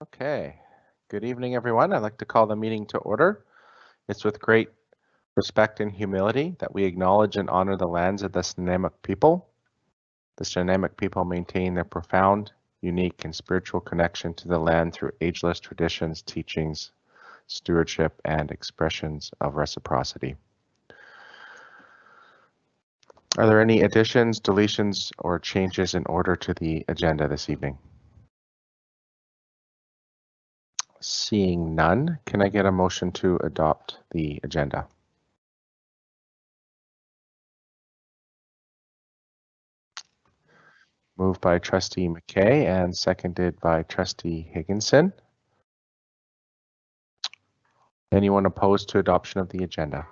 Okay, good evening, everyone. I'd like to call the meeting to order. It's with great respect and humility that we acknowledge and honor the lands of the Snuneymuxw people. The Snuneymuxw people maintain their profound, unique, and spiritual connection to the land through ageless traditions, teachings, stewardship, and expressions of reciprocity. Are there any additions, deletions, or changes in order to the agenda this evening? Seeing none, can I get a motion to adopt the agenda? Moved by Trustee McKay and seconded by Trustee Higginson. Anyone opposed to adoption of the agenda?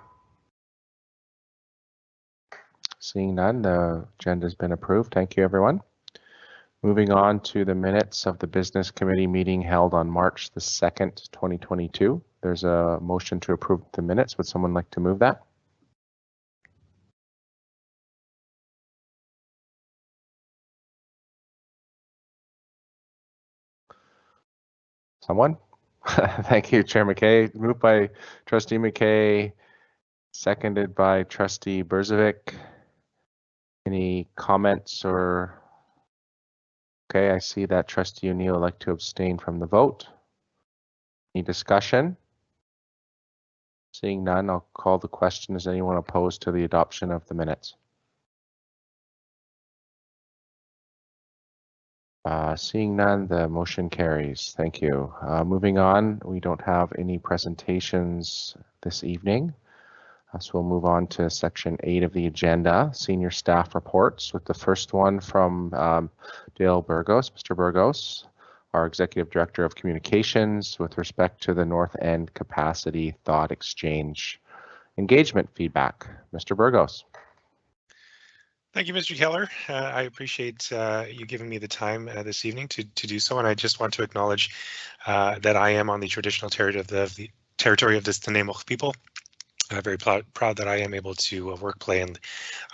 Seeing none, the agenda has been approved. Thank you, everyone. Moving on to the minutes of the Business Committee meeting held on March the 2nd, 2022. There's a motion to approve the minutes. Would someone like to move that? Someone? Thank you, Chair McKay. Moved by Trustee McKay, seconded by Trustee Berzovic. Any comments or? Okay, I see that Trustee O'Neill would like to abstain from the vote. Any discussion? Seeing none, I'll call the question. Is anyone opposed to the adoption of the minutes? Seeing none, the motion carries. Thank you. Moving on, we don't have any presentations this evening. So we'll move on to section 8 of the agenda, senior staff reports, with the first one from Dale Burgos. Mr. Burgos, our Executive Director of Communications, with respect to the North End Capacity Thought Exchange engagement feedback. Mr. Burgos. Thank you, Mr. Keller. I appreciate you giving me the time this evening to do so, and I just want to acknowledge that I am on the traditional territory of the Snuneymuxw people. Very proud that I am able to work, play, and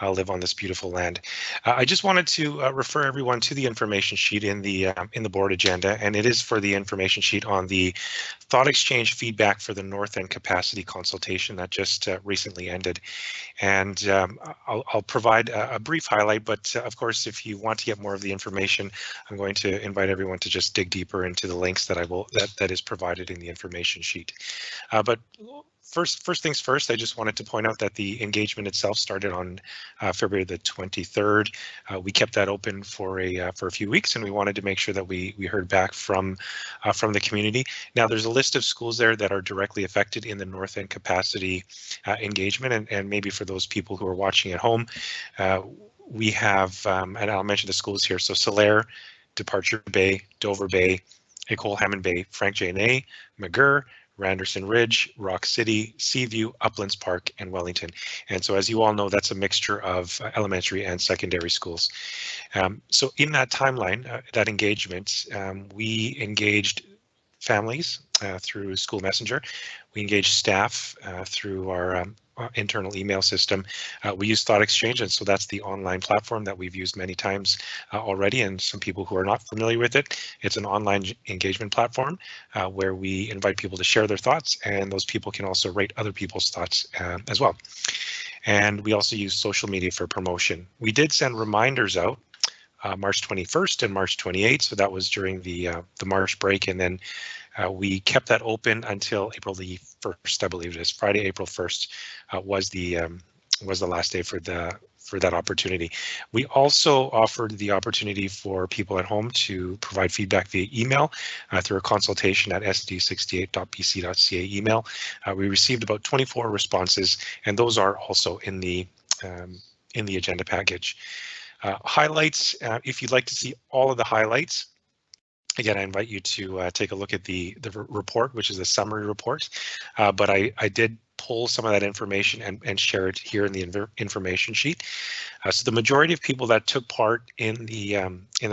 live on this beautiful land. I just wanted to refer everyone to the information sheet in the board agenda, and it is for the information sheet on the thought exchange feedback for the North End capacity consultation that just recently ended. And I'll provide a brief highlight, but of course, if you want to get more of the information, I'm going to invite everyone to just dig deeper into the links that that is provided in the information sheet. But First things first, I just wanted to point out that the engagement itself started on February the 23rd. We kept that open for a few weeks, and we wanted to make sure that we heard back from the community. Now, there's a list of schools there that are directly affected in the North End capacity engagement, and maybe for those people who are watching at home, we have, and I'll mention the schools here. So Solaire, Departure Bay, Dover Bay, École Hammond Bay, Frank J. McGirr, Randerson Ridge, Rock City, Seaview, Uplands Park, and Wellington. And so, as you all know, that's a mixture of elementary and secondary schools. So in that timeline, that engagement, we engaged families through School Messenger. We engaged staff through our internal email system. We use Thought Exchange, and so that's the online platform that we've used many times already, and some people who are not familiar with it, it's an online engagement platform where we invite people to share their thoughts, and those people can also rate other people's thoughts as well. And we also use social media for promotion. We did send reminders out March 21st and March 28th, so that was during the March break, and then we kept that open until April the 1st, I believe it is. Friday, April 1st was the last day for that opportunity. We also offered the opportunity for people at home to provide feedback via email through a consultation at sd68.bc.ca email. We received about 24 responses, and those are also in the agenda package. Highlights, if you'd like to see all of the highlights, again, I invite you to take a look at the report, which is a summary report, but I did pull some of that information and share it here in the information sheet. So the majority of people that took part in the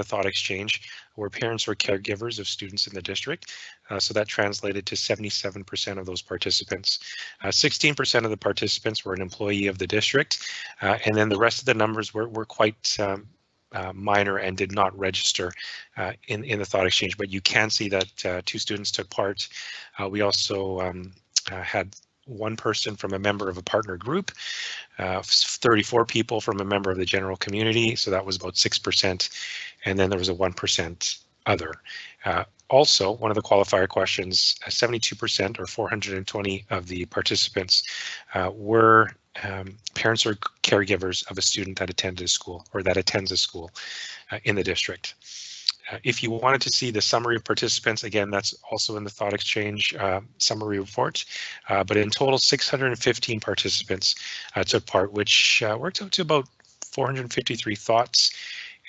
Thought Exchange were parents or caregivers of students in the district. So that translated to 77% of those participants. 16% of the participants were an employee of the district, and then the rest of the numbers were quite minor and did not register in the thought exchange, but you can see that 2 students took part. We also had 1 person from a member of a partner group, 34 people from a member of the general community, so that was about 6%, and then there was a 1% other. Also, one of the qualifier questions, 72% or 420 of the participants were parents or caregivers of a student that attended a school or that attends a school in the district. If you wanted to see the summary of participants, again, that's also in the Thought Exchange summary report. But in total, 615 participants took part, which worked out to about 453 thoughts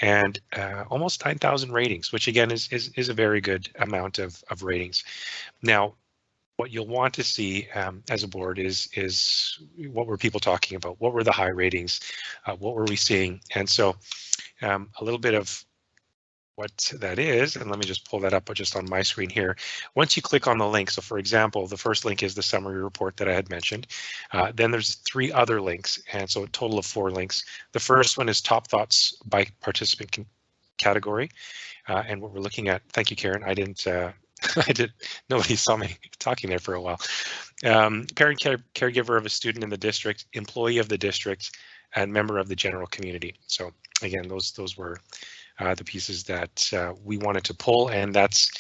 and almost 9,000 ratings, which again is a very good amount of ratings. Now, what you'll want to see as a board is what were people talking about? What were the high ratings? What were we seeing? And so a little bit of what that is, and let me just pull that up just on my screen here. Once you click on the link, so for example, the first link is the summary report that I had mentioned. Then there's 3 other links, and so a total of 4 links. The first one is top thoughts by participant category, and what we're looking at. Thank you, Karen. I didn't. Nobody saw me talking there for a while. Parent, caregiver of a student in the district, employee of the district, and member of the general community. So again, those were the pieces that we wanted to pull, and that's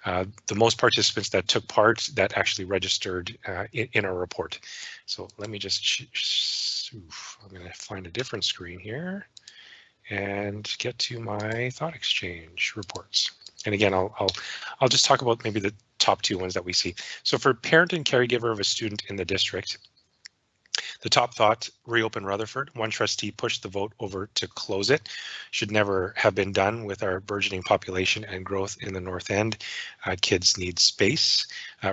the most participants that took part that actually registered in our report. So let me just, I'm going to find a different screen here and get to my Thought Exchange reports. And again, I'll just talk about maybe the top 2 ones that we see. So for parent and caregiver of a student in the district, the top thought, reopen Rutherford. 1 trustee pushed the vote over to close it. Should never have been done with our burgeoning population and growth in the North End. Kids need space.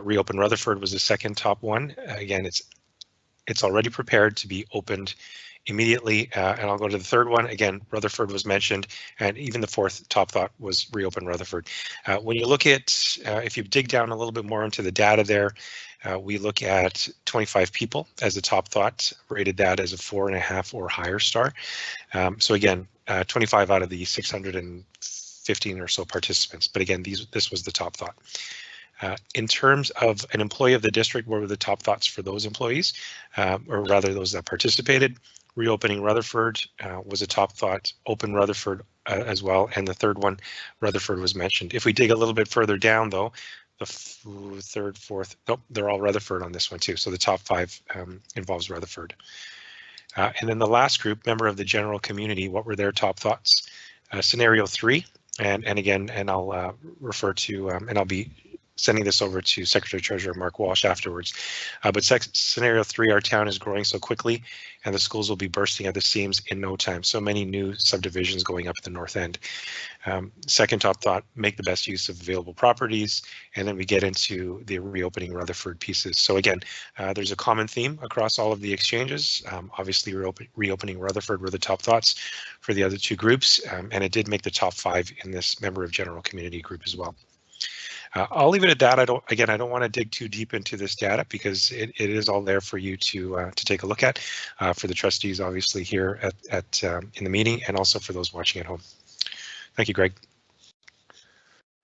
Reopen Rutherford was the second top one. Again, it's already prepared to be opened immediately, and I'll go to the third one. Again, Rutherford was mentioned, and even the 4th top thought was reopen Rutherford. When you look at, if you dig down a little bit more into the data there, we look at 25 people as the top thought, rated that as a 4.5 or higher star. So again, 25 out of the 615 or so participants, but again, this was the top thought. In terms of an employee of the district, what were the top thoughts for those employees, or rather those that participated? Reopening Rutherford was a top thought, open Rutherford as well, and the third one, Rutherford, was mentioned. If we dig a little bit further down though, the 3rd, 4th, nope, they're all Rutherford on this one too, so the top 5 involves Rutherford. And then the last group, member of the general community, what were their top thoughts? Scenario 3, and again, and I'll refer to, and I'll be sending this over to Secretary Treasurer Mark Walsh afterwards. But scenario 3, our town is growing so quickly and the schools will be bursting at the seams in no time. So many new subdivisions going up at the North End. Second top thought, make the best use of available properties. And then we get into the reopening Rutherford pieces. So again, there's a common theme across all of the exchanges. Obviously, reopening Rutherford were the top thoughts for the other 2 groups. And it did make the top 5 in this member of general community group as well. I'll leave it at that. I don't want to dig too deep into this data because it is all there for you to take a look at, for the trustees obviously here at in the meeting, and also for those watching at home. Thank you, Greg.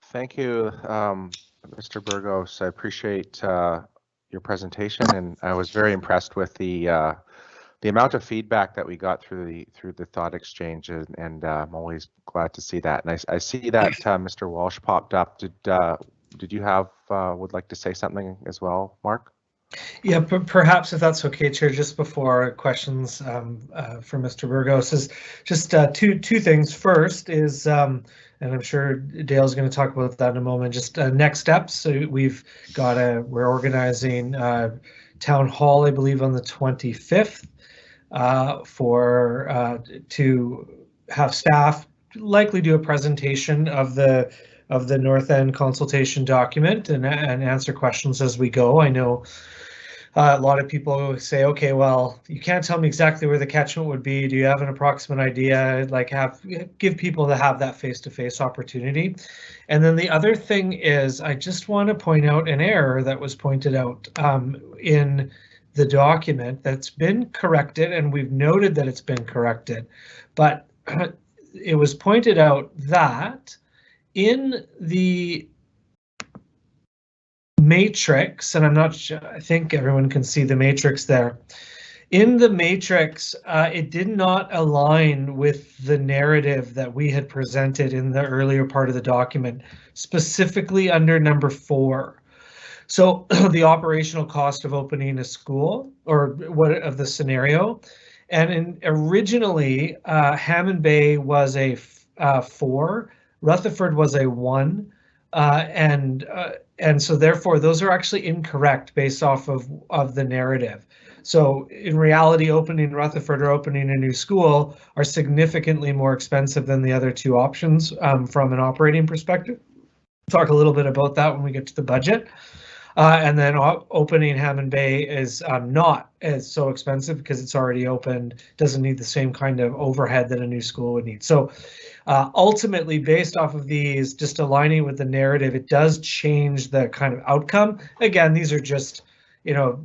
Thank you, Mr. Burgos. I appreciate your presentation, and I was very impressed with the amount of feedback that we got through the Thought Exchange, and I'm always glad to see that. And I see that Mr. Walsh popped up. Did you have would like to say something as well, Mark? Yeah, perhaps if that's okay, Chair, just before questions for Mr. Burgos, is just two things. First is, and I'm sure Dale's going to talk about that in a moment, just next steps. So we're organizing town hall, I believe, on the 25th to have staff likely do a presentation of the North End consultation document and answer questions as we go. I know a lot of people say, okay, well, you can't tell me exactly where the catchment would be. Do you have an approximate idea? Like, give people to have that face-to-face opportunity. And then the other thing is, I just want to point out an error that was pointed out in the document that's been corrected, and we've noted that it's been corrected, but it was pointed out that in the matrix, and I'm not sure, I think everyone can see the matrix there. In the matrix, it did not align with the narrative that we had presented in the earlier part of the document, specifically under number 4. So the operational cost of opening a school, or what of the scenario, and originally Hammond Bay was a 4, Rutherford was a 1, and so therefore those are actually incorrect based off of the narrative. So in reality, opening Rutherford or opening a new school are significantly more expensive than the other 2 options from an operating perspective. Talk a little bit about that when we get to the budget. And then opening Hammond Bay is not as so expensive because it's already opened, doesn't need the same kind of overhead that a new school would need. So ultimately, based off of these, just aligning with the narrative, it does change the kind of outcome. Again, these are just, you know,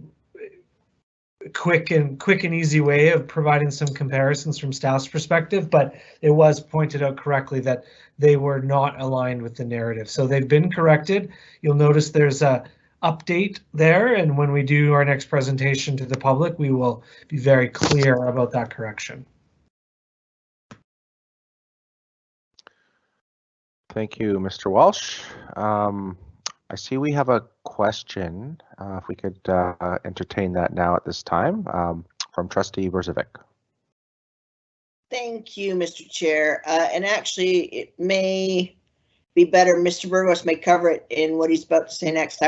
quick and easy way of providing some comparisons from staff's perspective, but it was pointed out correctly that they were not aligned with the narrative. So they've been corrected. You'll notice there's a update there, and when we do our next presentation to the public, we will be very clear about that correction. Thank you, Mr. Walsh. I see we have a question. If we could entertain that now at this time from Trustee Berzovic. Thank you, Mr. Chair. And actually, it may be better. Mr. Burgos may cover it in what he's about to say next.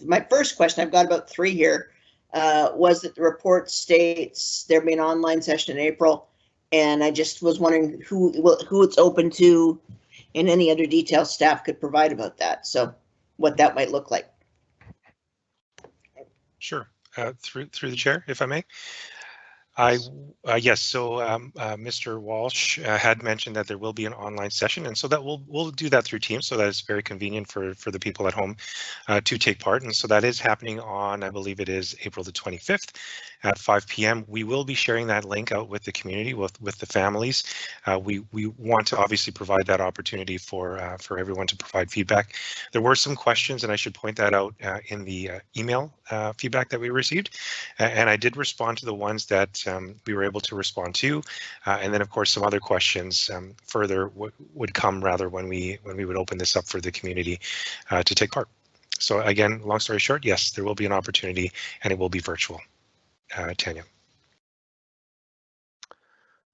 My first question, I've got about 3 here, was that the report states there'll be an online session in April, and I just was wondering who it's open to and any other details staff could provide about that. So what that might look like. Sure. Through the chair, if I may. Yes, so Mr. Walsh had mentioned that there will be an online session, and so that we'll do that through Teams, so that it's very convenient for the people at home to take part. And so that is happening on, I believe it is April the 25th at 5 p.m. We will be sharing that link out with the community, with the families. We want to obviously provide that opportunity for everyone to provide feedback. There were some questions, and I should point that out in the email feedback that we received, and I did respond to the ones that we were able to respond to, and then of course some other questions further would come rather when we would open this up for the community to take part. So again, long story short, yes, there will be an opportunity, and it will be virtual. Tanya.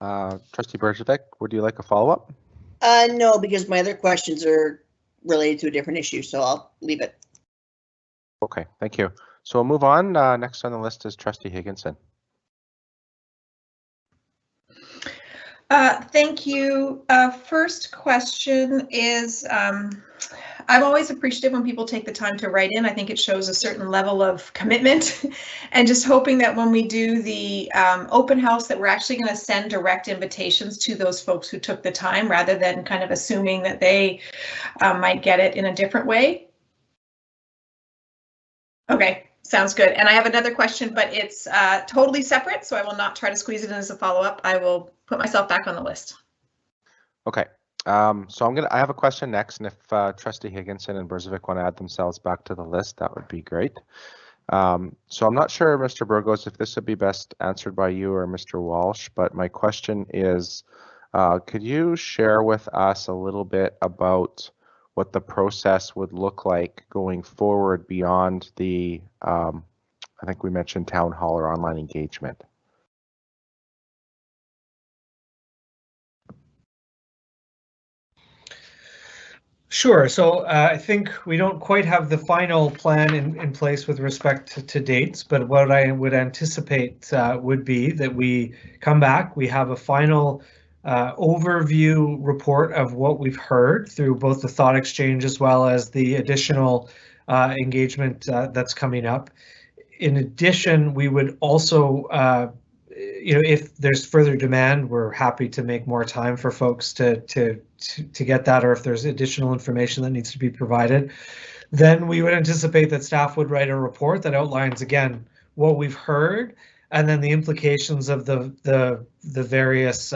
Trustee Berzovic, would you like a follow-up? No, because my other questions are related to a different issue, so I'll leave it. Okay, thank you. So we'll move on. Next on the list is Trustee Higginson. Thank you. First question is, I'm always appreciative when people take the time to write in. I think it shows a certain level of commitment and just hoping that when we do the open house that we're actually going to send direct invitations to those folks who took the time rather than kind of assuming that they might get it in a different way. Okay. Sounds good. And I have another question, but it's totally separate, so I will not try to squeeze it in as a follow-up. I will put myself back on the list. Okay. So I have a question next, and if Trustee Higginson and Berzovic want to add themselves back to the list, that would be great. So I'm not sure, Mr. Burgos, if this would be best answered by you or Mr. Walsh, but my question is, could you share with us a little bit about what the process would look like going forward beyond the, I think we mentioned town hall or online engagement? Sure. So I think we don't quite have the final plan in place with respect to dates, but what I would anticipate would be that we come back, we have a final overview report of what we've heard through both the thought exchange as well as the additional engagement that's coming up. In addition, we would also, if there's further demand, we're happy to make more time for folks to get that, or if there's additional information that needs to be provided. Then we would anticipate that staff would write a report that outlines, again, what we've heard, and then the implications of the various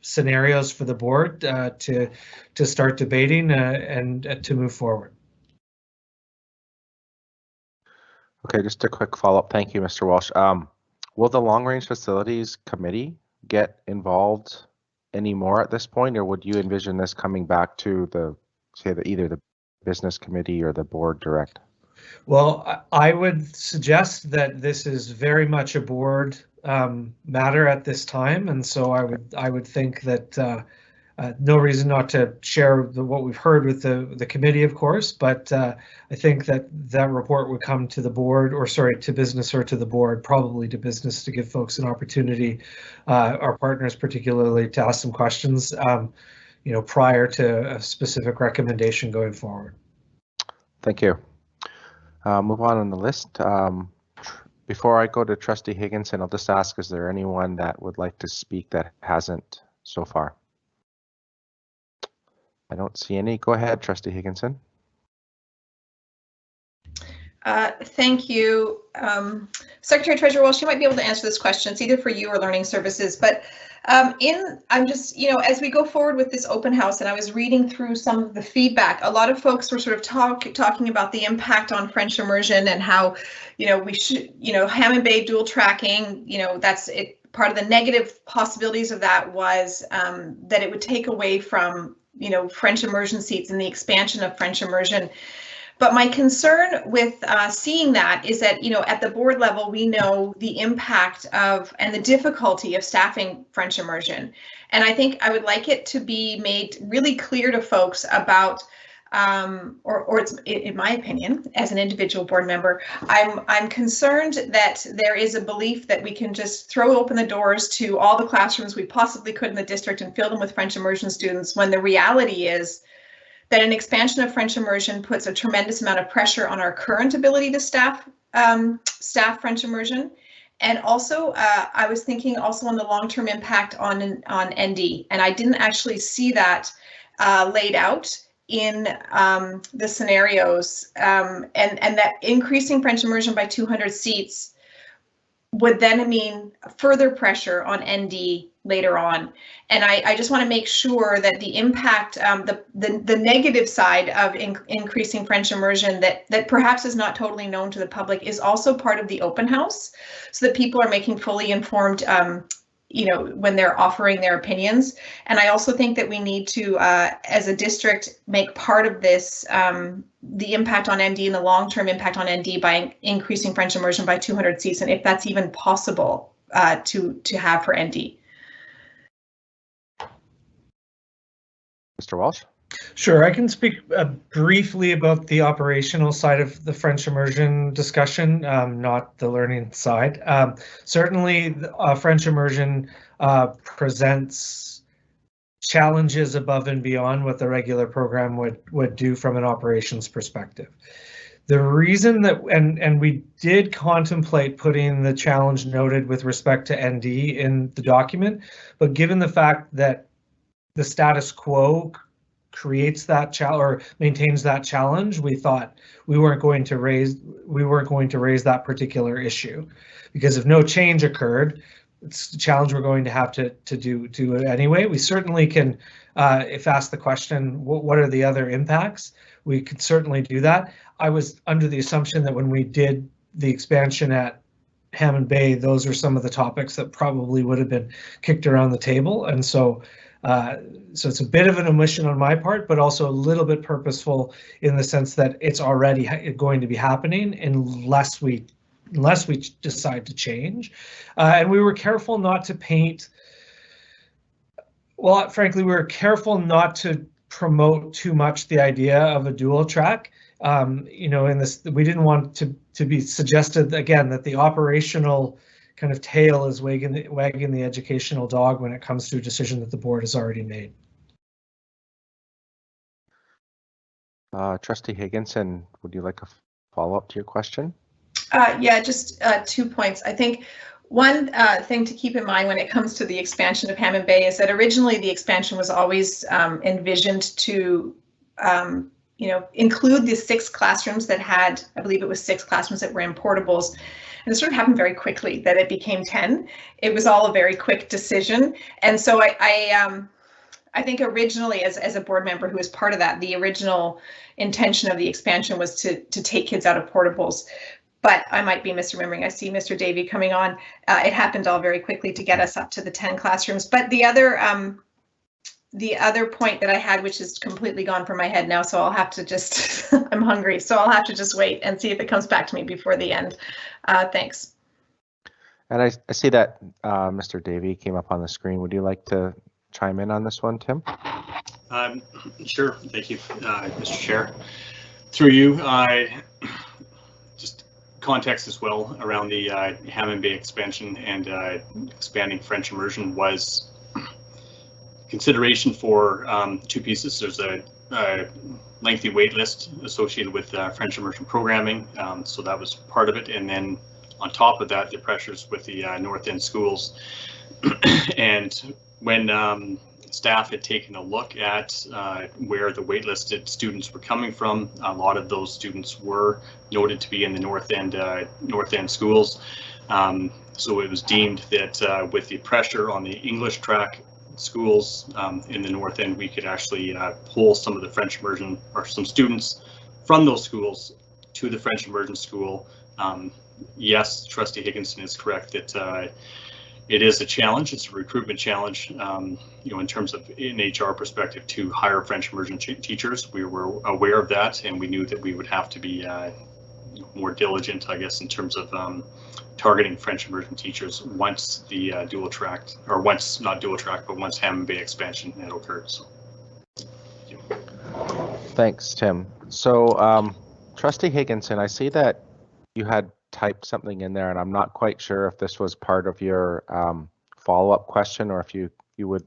scenarios for the board to start debating and to move forward. Okay, just a quick follow-up. Thank you, Mr. Walsh. Will the Long Range Facilities Committee get involved anymore at this point, or would you envision this coming back to either the business committee or the board direct? Well, I would suggest that this is very much a board matter at this time, and so I would think that no reason not to share what we've heard with the committee, of course, but I think that report would come to the board, or sorry, to business or to the board, probably to business, to give folks an opportunity, our partners particularly, to ask some questions, prior to a specific recommendation going forward. Thank you. Move on the list. Before I go to Trustee Higginson, I'll just ask, is there anyone that would like to speak that hasn't so far? I don't see any. Go ahead, Trustee Higginson. Thank you. Secretary Treasurer Walsh, you might be able to answer this question. It's either for you or Learning Services, but I'm just, as we go forward with this open house, and I was reading through some of the feedback, a lot of folks were sort of talking about the impact on French immersion and how, we should, Hammond Bay dual tracking, that's it. Part of the negative possibilities of that was that it would take away from, French immersion seats and the expansion of French immersion. But my concern with seeing that is that, at the board level, we know the impact of and the difficulty of staffing French immersion. And I think I would like it to be made really clear to folks about, or it's, in my opinion, as an individual board member, I'm concerned that there is a belief that we can just throw open the doors to all the classrooms we possibly could in the district and fill them with French immersion students, when the reality is that an expansion of French immersion puts a tremendous amount of pressure on our current ability to staff French immersion. And also, I was thinking also on the long-term impact on ND, and I didn't actually see that laid out in the scenarios, and that increasing French immersion by 200 seats would then mean further pressure on ND later on. And I just want to make sure that the impact, the negative side of increasing French immersion that perhaps is not totally known to the public is also part of the open house, so that people are making fully informed, when they're offering their opinions. And I also think that we need to, as a district, make part of this, the impact on ND and the long-term impact on ND by increasing French immersion by 200 seats, and if that's even possible to have for ND. Mr. Walsh? Sure, I can speak briefly about the operational side of the French immersion discussion, not the learning side. Certainly, French immersion presents challenges above and beyond what the regular program would do from an operations perspective. The reason that, and we did contemplate putting the challenge noted with respect to ND in the document, but given the fact that the status quo creates that challenge or maintains that challenge, we thought we weren't going to raise that particular issue, because if no change occurred, it's a challenge we're going to have to do it anyway. We certainly can, if asked the question, what are the other impacts? We could certainly do that. I was under the assumption that when we did the expansion at Hammond Bay, those are some of the topics that probably would have been kicked around the table, and so it's a bit of an omission on my part, but also a little bit purposeful in the sense that it's already going to be happening unless we decide to change. And we were careful not to paint, well, frankly, we were careful not to promote too much the idea of a dual track. In this, we didn't want to be suggested again that the operational kind of tail is wagging the educational dog when it comes to a decision that the board has already made. Trustee Higginson, would you like a follow-up to your question? Yeah, just 2 points. I think one thing to keep in mind when it comes to the expansion of Hammond Bay is that originally the expansion was always envisioned to include the 6 classrooms that had, I believe it was 6 classrooms that were in portables. And it sort of happened very quickly that it became 10. It was all a very quick decision. And so I think originally as a board member who was part of that, the original intention of the expansion was to take kids out of portables. But I might be misremembering. I see Mr. Davey coming on. It happened all very quickly to get us up to the 10 classrooms. But the other point that I had, which is completely gone from my head now, so I'll have to just, I'm hungry, so I'll have to just wait and see if it comes back to me before the end. Thanks. And I see that Mr. Davey came up on the screen. Would you like to chime in on this one, Tim? Sure. Thank you, Mr. Chair. Through you, just context as well around the Hammond Bay expansion and expanding French immersion was consideration for two pieces. There's a lengthy wait list associated with French immersion programming, so that was part of it. And then on top of that, the pressures with the North End schools. And when staff had taken a look at where the waitlisted students were coming from, a lot of those students were noted to be in the North End schools. So it was deemed that with the pressure on the English track schools in the North End, we could actually pull some of the French immersion or some students from those schools to the French immersion school. Yes, Trustee Higginson is correct that it is a challenge. It's a recruitment challenge, in terms of an HR perspective to hire French immersion teachers. We were aware of that, and we knew that we would have to be more diligent, I guess, in terms of targeting French immersion teachers once the once Hammond Bay expansion had occurred. So, Thanks, Tim. So, Trustee Higginson, I see that you had typed something in there, and I'm not quite sure if this was part of your follow-up question or if you would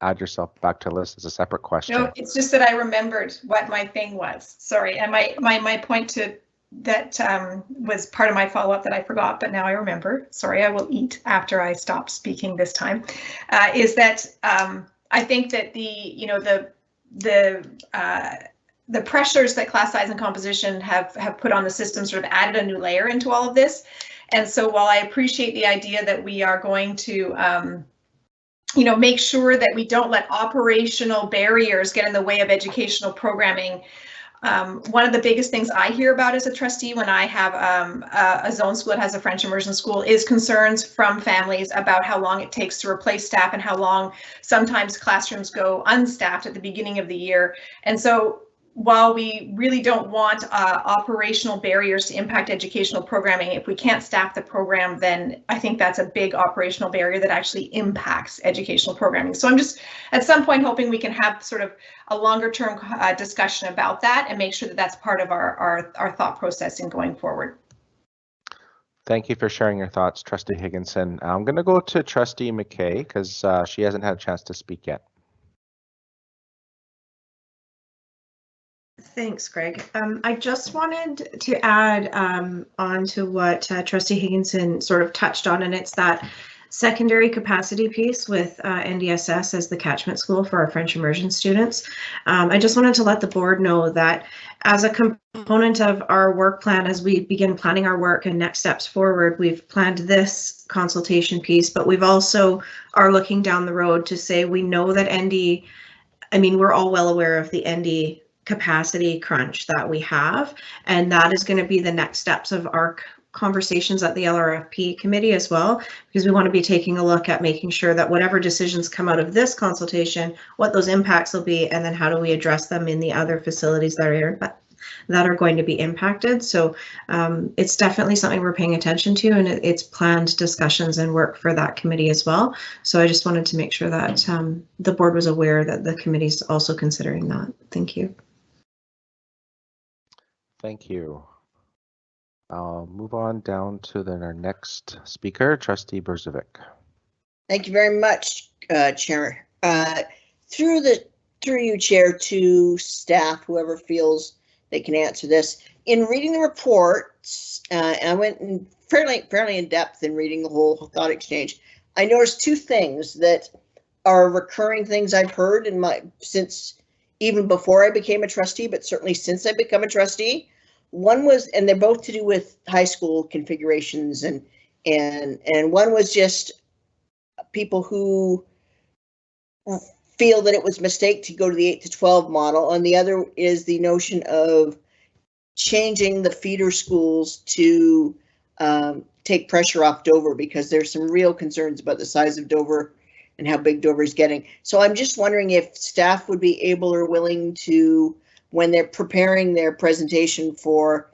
add yourself back to the list as a separate question. No, it's just that I remembered what my thing was. Sorry, and my point to that was part of my follow-up that I forgot, but now I remember. Sorry, I will eat after I stop speaking this time. Is that I think that the pressures that class size and composition have put on the system sort of added a new layer into all of this. And so while I appreciate the idea that we are going to make sure that we don't let operational barriers get in the way of educational programming, one of the biggest things I hear about as a trustee when I have a zone school that has a French immersion school is concerns from families about how long it takes to replace staff and how long sometimes classrooms go unstaffed at the beginning of the year. And so while we really don't want operational barriers to impact educational programming, if we can't staff the program, then I think that's a big operational barrier that actually impacts educational programming. So I'm just at some point hoping we can have sort of a longer term discussion about that and make sure that that's part of our thought process in going forward. Thank you for sharing your thoughts, Trustee Higginson. I'm going to go to Trustee McKay because she hasn't had a chance to speak yet. Thanks, Greg. I just wanted to add on to what Trustee Higginson sort of touched on, and it's that secondary capacity piece with NDSS as the catchment school for our French immersion students. I just wanted to let the board know that as a component of our work plan, as we begin planning our work and next steps forward, we've planned this consultation piece, but we've also are looking down the road to say we know that ND, I mean, we're all well aware of the ND capacity crunch that we have, and that is going to be the next steps of our conversations at the LRFP committee as well, because we want to be taking a look at making sure that whatever decisions come out of this consultation, what those impacts will be, and then how do we address them in the other facilities that are going to be impacted. So it's definitely something we're paying attention to, and it's planned discussions and work for that committee as well. So I just wanted to make sure that the board was aware that the committee is also considering that. Thank you. Thank you. I'll move on down to our next speaker, Trustee Berzovic. Thank you very much, Chair. Through you, Chair, to staff, whoever feels they can answer this. In reading the reports, I went fairly in depth in reading the whole thought exchange. I noticed two things that are recurring things I've heard in since even before I became a trustee, but certainly since I become a trustee. one was, and they're both to do with high school configurations, and one was just people who feel that it was a mistake to go to the 8 to 12 model, and the other is the notion of changing the feeder schools to take pressure off Dover, because there's some real concerns about the size of Dover and how big Dover is getting. So I'm just wondering if staff would be able or willing to, when they're preparing their presentation for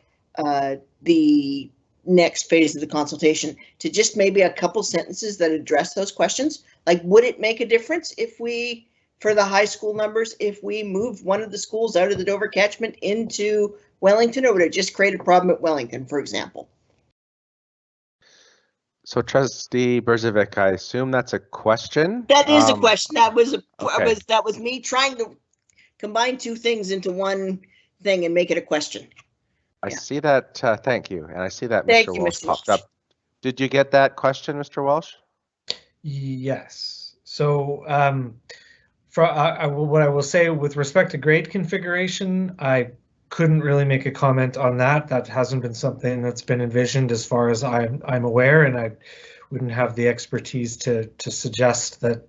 the next phase of the consultation, to just maybe a couple sentences that address those questions. Like, would it make a difference if we, for the high school numbers, if we moved one of the schools out of the Dover catchment into Wellington, or would it just create a problem at Wellington, for example? So Trustee Berzovic, I assume that's a question? That is a question. That was okay. that was me trying to combine two things into one thing and make it a question. I see that. Thank you. And I see that Thank Mr. you, Walsh Mr. popped Walsh. up. Did you get that question, Mr. Walsh? Yes. So what I will say with respect to grade configuration, I couldn't really make a comment on that. That hasn't been something that's been envisioned as far as I'm aware, and I wouldn't have the expertise to suggest that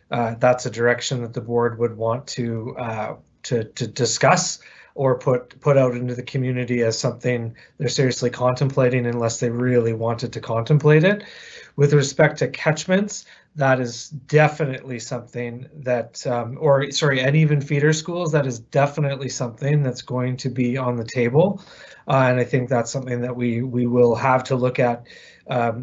that's a direction that the board would want to discuss or put out into the community as something they're seriously contemplating, unless they really wanted to contemplate it. With respect to catchments, that is definitely something that, and even feeder schools, that is definitely something that's going to be on the table. And I think that's something that we will have to look at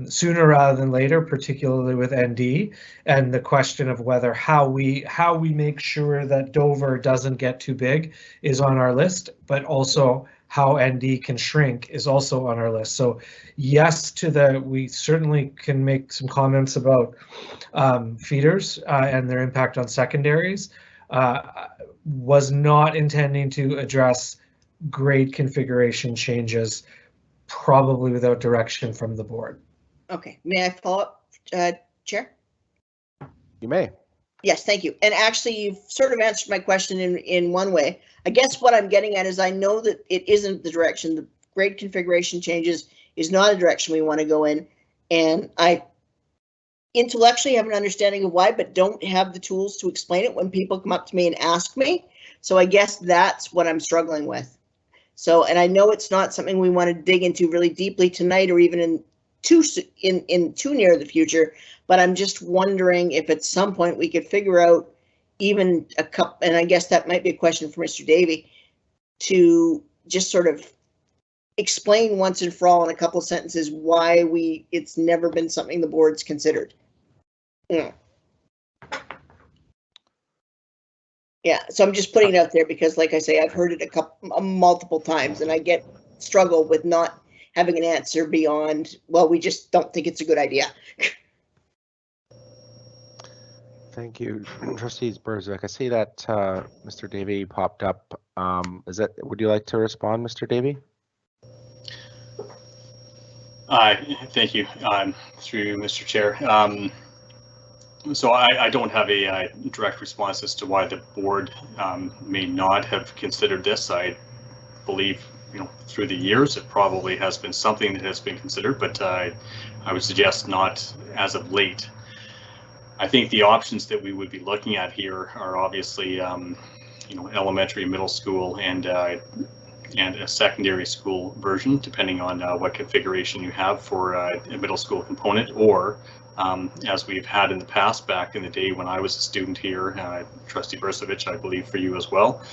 sooner rather than later, particularly with ND, and the question of whether how we make sure that Dover doesn't get too big is on our list, but also how ND can shrink is also on our list. So yes, we certainly can make some comments about feeders and their impact on secondaries. Was not intending to address grade configuration changes, probably without direction from the board. Okay, may I follow up, Chair? You may. Yes, thank you. And actually, you've sort of answered my question in one way. I guess what I'm getting at is I know that it isn't the direction. The grade configuration changes is not a direction we want to go in. And I intellectually have an understanding of why, but don't have the tools to explain it when people come up to me and ask me. So I guess that's what I'm struggling with. So, and I know it's not something we want to dig into really deeply tonight, or even in too near the future, but I'm just wondering if at some point we could figure out even a couple, and I guess that might be a question for Mr. Davey, to just sort of explain once and for all in a couple of sentences why it's never been something the board's considered. Yeah, so I'm just putting it out there because, like I say, I've heard it multiple times, and I struggle with not having an answer beyond, well, we just don't think it's a good idea. Thank you, Trustees Berzovic. I see that Mr. Davey popped up. Would you like to respond, Mr. Davey? Thank you, through Mr. Chair. So I don't have a direct response as to why the board may not have considered this. I believe, through the years, it probably has been something that has been considered, but I would suggest not as of late. I think the options that we would be looking at here are obviously, elementary, middle school, and a secondary school version, depending on what configuration you have for a middle school component, or as we've had in the past, back in the day when I was a student here, Trustee Berzovic, I believe for you as well,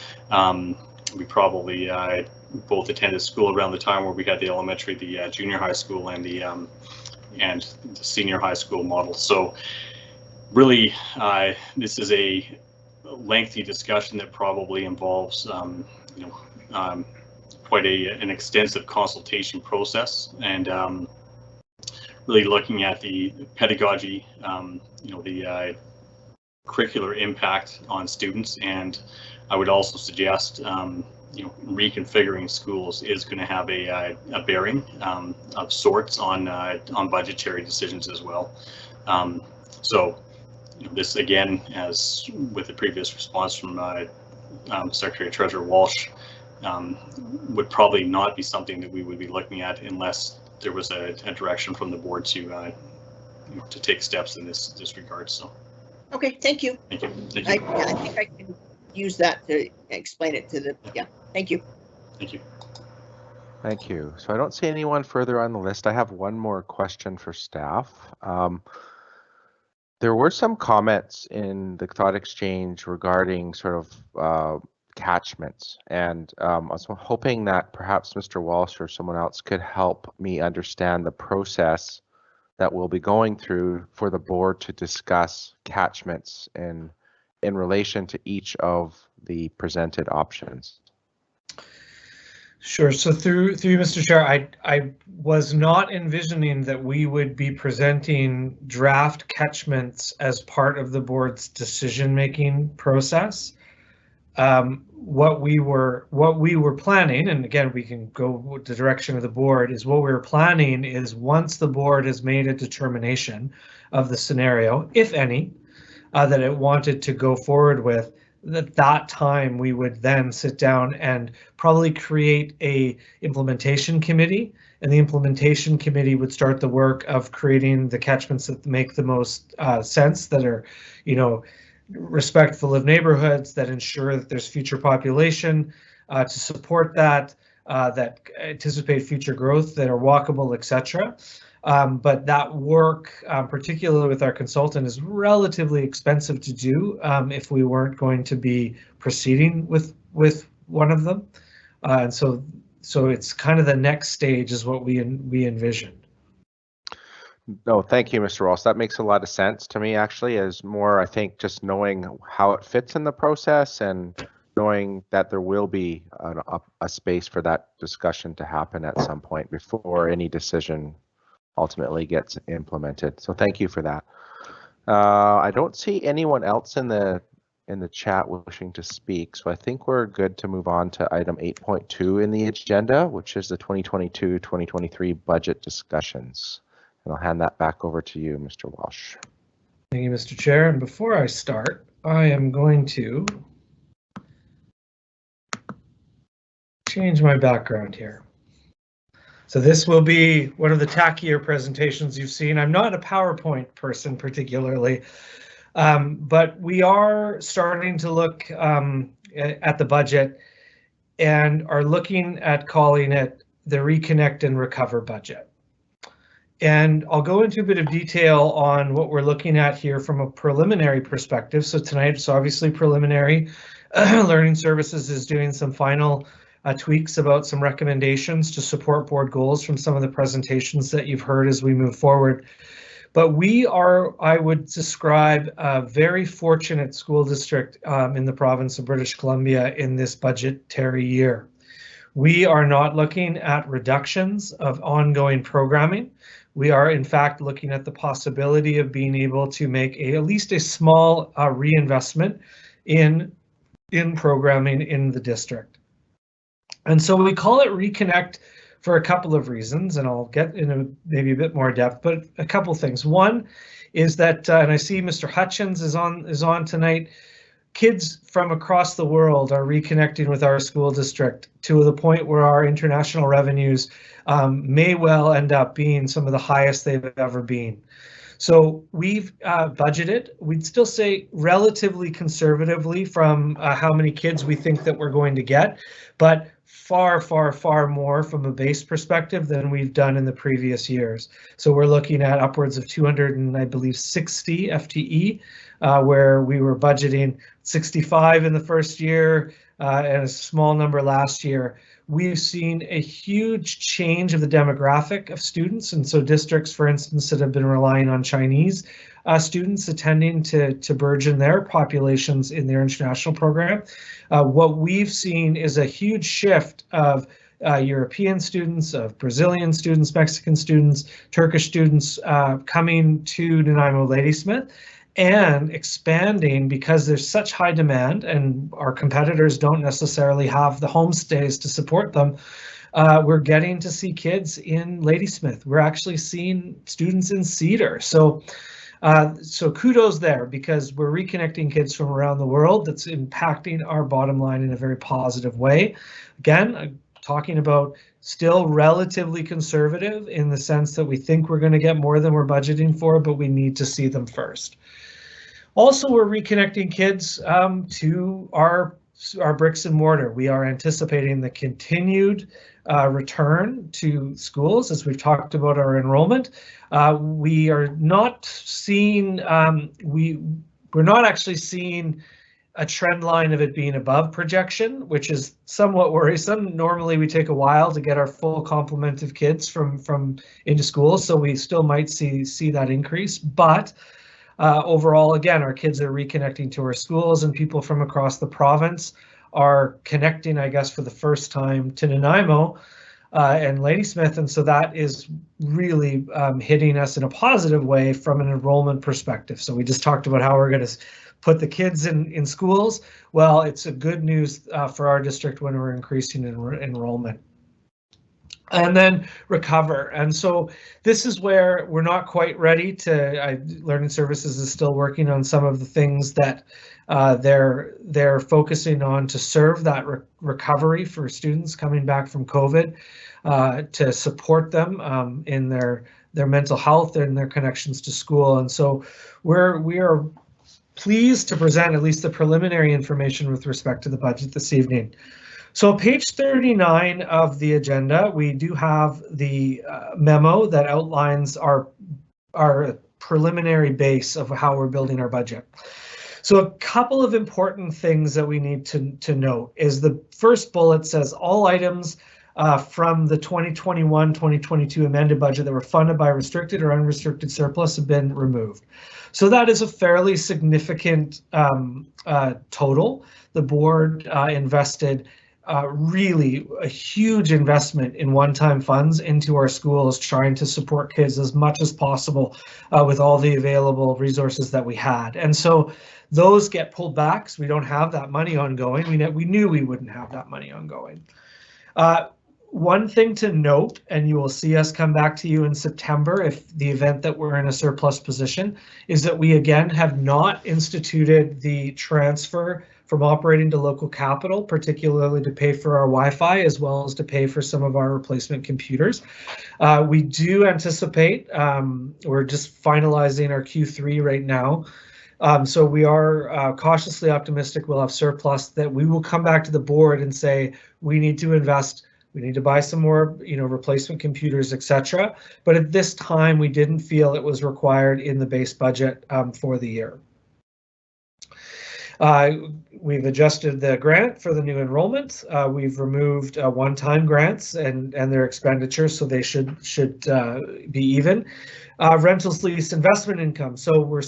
we probably both attended school around the time where we had the elementary, the junior high school, and the senior high school model. So really, this is a lengthy discussion that probably involves quite an extensive consultation process, and really looking at the pedagogy, the curricular impact on students. And I would also suggest reconfiguring schools is going to have a bearing of sorts on budgetary decisions as well. So this, again, as with the previous response from Secretary Treasurer Walsh, would probably not be something that we would be looking at unless there was a direction from the board to take steps in this regard. So. Okay, thank you. Thank you. Thank I you. think I can use that to explain it to the, yeah, thank you. Thank you. Thank you. So I don't see anyone further on the list. I have one more question for staff. There were some comments in the thought exchange regarding sort of catchments, and I was hoping that perhaps Mr. Walsh or someone else could help me understand the process that we'll be going through for the board to discuss catchments in relation to each of the presented options. Sure. So through Mr. Chair, I was not envisioning that we would be presenting draft catchments as part of the board's decision-making process. What we were planning, and again, we can go the direction of the board, is what we were planning is once the board has made a determination of the scenario, if any, that it wanted to go forward with, at that time we would then sit down and probably create a implementation committee, and the implementation committee would start the work of creating the catchments that make the most sense, that are, respectful of neighborhoods, that ensure that there's future population to support that, that anticipate future growth, that are walkable, etc. But that work, particularly with our consultant, is relatively expensive to do if we weren't going to be proceeding with one of them. And so it's kind of the next stage is what we envisioned. No, thank you, Mr. Ross. That makes a lot of sense to me, actually, as more, I think, just knowing how it fits in the process and knowing that there will be a space for that discussion to happen at some point before any decision ultimately gets implemented. So thank you for that. I don't see anyone else in the chat wishing to speak, so I think we're good to move on to item 8.2 in the agenda, which is the 2022-2023 budget discussions. And I'll hand that back over to you, Mr. Walsh. Thank you, Mr. Chair. And before I start, I am going to change my background here. So this will be one of the tackier presentations you've seen. I'm not a PowerPoint person particularly, but we are starting to look at the budget and are looking at calling it the Reconnect and Recover budget. And I'll go into a bit of detail on what we're looking at here from a preliminary perspective. So tonight it's obviously preliminary. Learning Services is doing some final tweaks about some recommendations to support board goals from some of the presentations that you've heard as we move forward. But we are, I would describe, a very fortunate school district in the province of British Columbia in this budgetary year. We are not looking at reductions of ongoing programming. We are, in fact, looking at the possibility of being able to make at least a small reinvestment in programming in the district. And so we call it Reconnect for a couple of reasons, and I'll get into maybe a bit more depth, but a couple things. One is that, and I see Mr. Hutchins is on tonight, kids from across the world are reconnecting with our school district to the point where our international revenues may well end up being some of the highest they've ever been. So we've budgeted, we'd still say relatively conservatively from how many kids we think that we're going to get, but far, far, far more from a base perspective than we've done in the previous years. So we're looking at upwards of 260 FTE, where we were budgeting 65 in the first year and a small number last year. We've seen a huge change of the demographic of students, and so districts, for instance, that have been relying on Chinese students attending to burgeon their populations in their international program. What we've seen is a huge shift of European students, of Brazilian students, Mexican students, Turkish students coming to Nanaimo Ladysmith and expanding because there's such high demand and our competitors don't necessarily have the homestays to support them. We're getting to see kids in Ladysmith. We're actually seeing students in Cedar. So So kudos there, because we're reconnecting kids from around the world. That's impacting our bottom line in a very positive way. Again, I'm talking about still relatively conservative in the sense that we think we're going to get more than we're budgeting for, but we need to see them first. Also, we're reconnecting kids to our bricks and mortar. We are anticipating the continued return to schools, as we've talked about our enrollment. We are not seeing, we're not actually seeing a trend line of it being above projection, which is somewhat worrisome. Normally we take a while to get our full complement of kids from into school, so we still might see that increase, but overall, again, our kids are reconnecting to our schools, and people from across the province are connecting, I guess, for the first time to Nanaimo and Ladysmith, and so that is really hitting us in a positive way from an enrollment perspective. So we just talked about how we're going to put the kids in schools. Well, it's a good news for our district when we're increasing enrollment. And then recover. And so this is where we're not quite ready to, Learning Services is still working on some of the things that they're focusing on to serve that recovery for students coming back from COVID, to support them in their mental health and their connections to school. And so we are pleased to present at least the preliminary information with respect to the budget this evening. So page 39 of the agenda, we do have the memo that outlines our preliminary base of how we're building our budget. So a couple of important things that we need to note is the first bullet says all items from the 2021-2022 amended budget that were funded by restricted or unrestricted surplus have been removed. So that is a fairly significant total. The board invested really a huge investment in one-time funds into our schools, trying to support kids as much as possible with all the available resources that we had. And so those get pulled back, so we don't have that money ongoing. We knew we wouldn't have that money ongoing. One thing to note, and you will see us come back to you in September if the event that we're in a surplus position, is that we again have not instituted the transfer from operating to local capital, particularly to pay for our Wi-Fi as well as to pay for some of our replacement computers. We do anticipate, we're just finalizing our Q3 right now, so we are cautiously optimistic we'll have surplus that we will come back to the board and say we need to invest. We need to buy some more, replacement computers, etc. But at this time, we didn't feel it was required in the base budget for the year. We've adjusted the grant for the new enrollment. We've removed one-time grants and their expenditures, so they should be even. Rentals, lease, investment income. So we're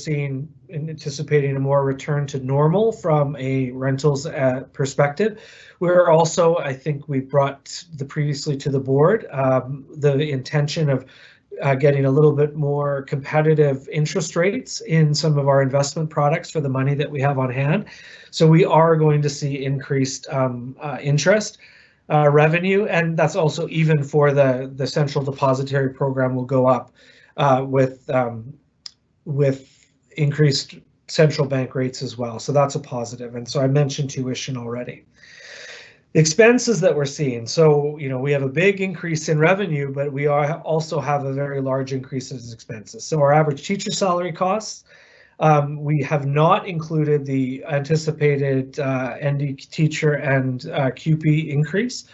anticipating a more return to normal from a rentals perspective. We're also, I think we brought previously to the board, the intention of getting a little bit more competitive interest rates in some of our investment products for the money that we have on hand. So we are going to see increased interest revenue, and that's also even for the central depository program will go up with increased central bank rates as well. So that's a positive. And so I mentioned tuition already. The expenses that we're seeing. So, we have a big increase in revenue, but we also have a very large increase in expenses. So our average teacher salary costs, we have not included the anticipated ND teacher and QP increase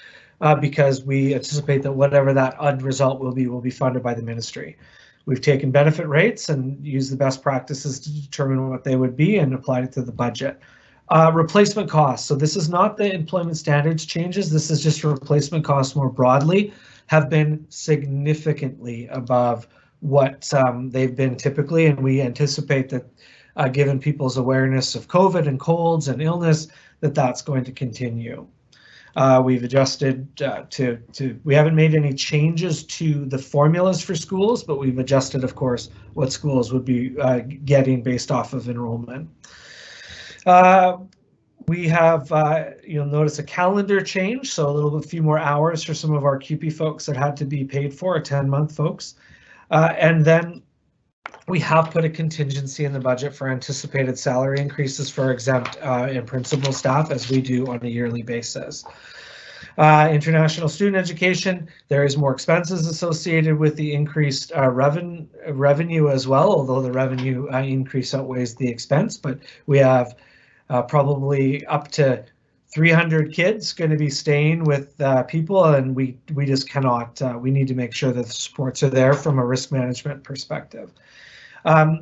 because we anticipate that whatever that end result will be funded by the ministry. We've taken benefit rates and used the best practices to determine what they would be and applied it to the budget. Replacement costs. So this is not the employment standards changes. This is just replacement costs more broadly have been significantly above what they've been typically. And we anticipate that given people's awareness of COVID and colds and illness, that's going to continue. We've adjusted we haven't made any changes to the formulas for schools, but we've adjusted, of course, what schools would be getting based off of enrollment. We have, you'll notice a calendar change, so a few more hours for some of our QP folks that had to be paid for, 10-month folks. And then we have put a contingency in the budget for anticipated salary increases for exempt and principal staff, as we do on a yearly basis. International student education, there is more expenses associated with the increased revenue as well, although the revenue increase outweighs the expense, but we have probably up to 300 kids going to be staying with people, and we just cannot, we need to make sure that the supports are there from a risk management perspective.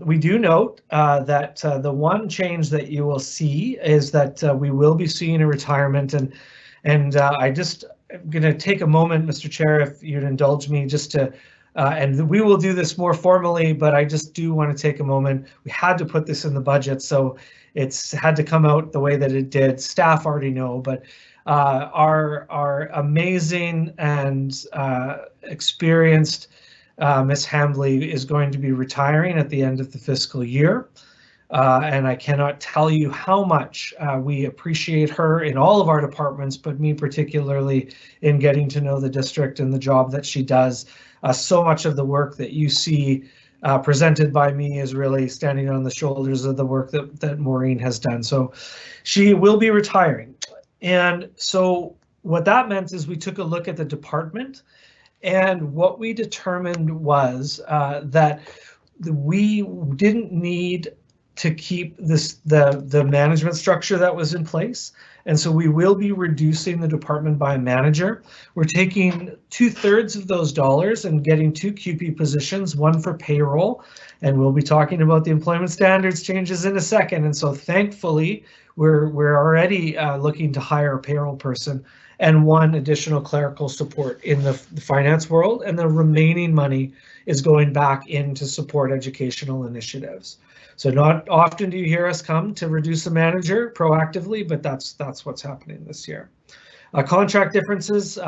We do note that the one change that you will see is that we will be seeing a retirement, and I just am going to take a moment, Mr. Chair, if you'd indulge me, just to, and we will do this more formally, but I just do want to take a moment. We had to put this in the budget, so it's had to come out the way that it did. Staff already know, but our amazing and experienced Miss Hambly is going to be retiring at the end of the fiscal year. And I cannot tell you how much we appreciate her in all of our departments, but me particularly in getting to know the district and the job that she does. So much of the work that you see presented by me is really standing on the shoulders of the work that Maureen has done. So she will be retiring. And so what that meant is we took a look at the department, and what we determined was that we didn't need to keep the management structure that was in place. And so we will be reducing the department by a manager. We're taking 2/3 of those dollars and getting 2 QP positions, one for payroll, and we'll be talking about the employment standards changes in a second. And so thankfully, we're already looking to hire a payroll person and 1 additional clerical support in the finance world, and the remaining money is going back in to support educational initiatives. So not often do you hear us come to reduce a manager proactively, but that's what's happening this year. Contract differences,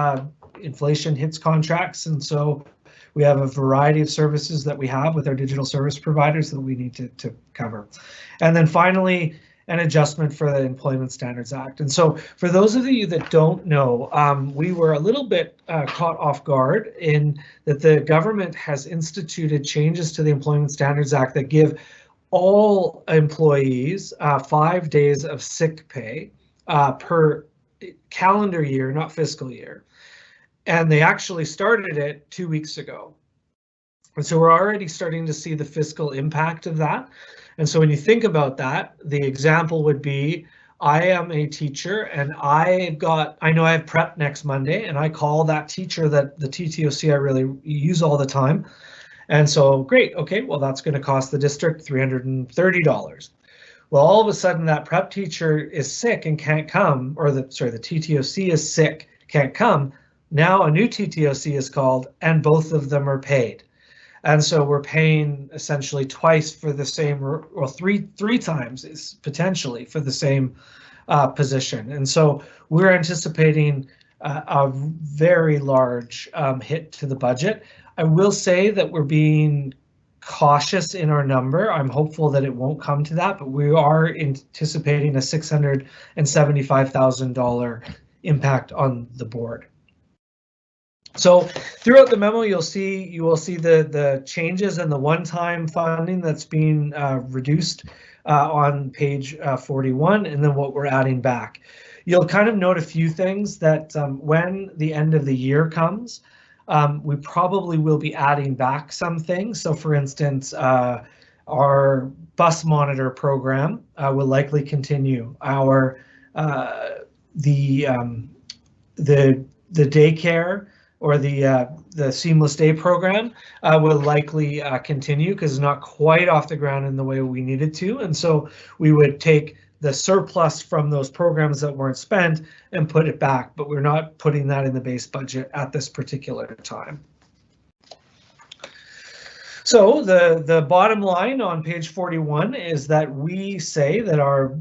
inflation hits contracts, and so we have a variety of services that we have with our digital service providers that we need to cover. And then finally, an adjustment for the Employment Standards Act. And so for those of you that don't know, we were a little bit caught off guard in that the government has instituted changes to the Employment Standards Act that give all employees 5 days of sick pay per calendar year, not fiscal year. And they actually started it 2 weeks ago. And so we're already starting to see the fiscal impact of that. And so when you think about that, the example would be, I am a teacher and I know I have prep next Monday, and I call that teacher that the TTOC I really use all the time. And so great, okay, well, that's going to cost the district $330. Well, all of a sudden that prep teacher is sick and can't come, or the TTOC is sick, can't come. Now a new TTOC is called and both of them are paid. And so we're paying essentially twice for the same, or three times potentially for the same position. And so we're anticipating a very large hit to the budget. I will say that we're being cautious in our number. I'm hopeful that it won't come to that, but we are anticipating a $675,000 impact on the board. So throughout the memo, you will see the changes and the one-time funding that's being reduced on page 41, and then what we're adding back. You'll kind of note a few things that when the end of the year comes, we probably will be adding back some things. So for instance, our bus monitor program will likely continue. Our the daycare or the Seamless Day program will likely continue because it's not quite off the ground in the way we needed to. And so we would take the surplus from those programs that weren't spent and put it back, but we're not putting that in the base budget at this particular time. So the bottom line on page 41 is that we say that our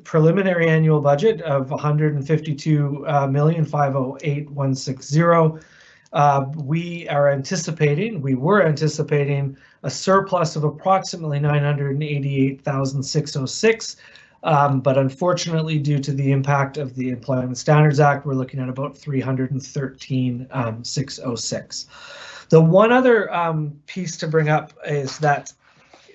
preliminary annual budget of $152,508,160. We were anticipating a surplus of approximately $988,606, but unfortunately, due to the impact of the Employment Standards Act, we're looking at about $313,606. The one other piece to bring up is that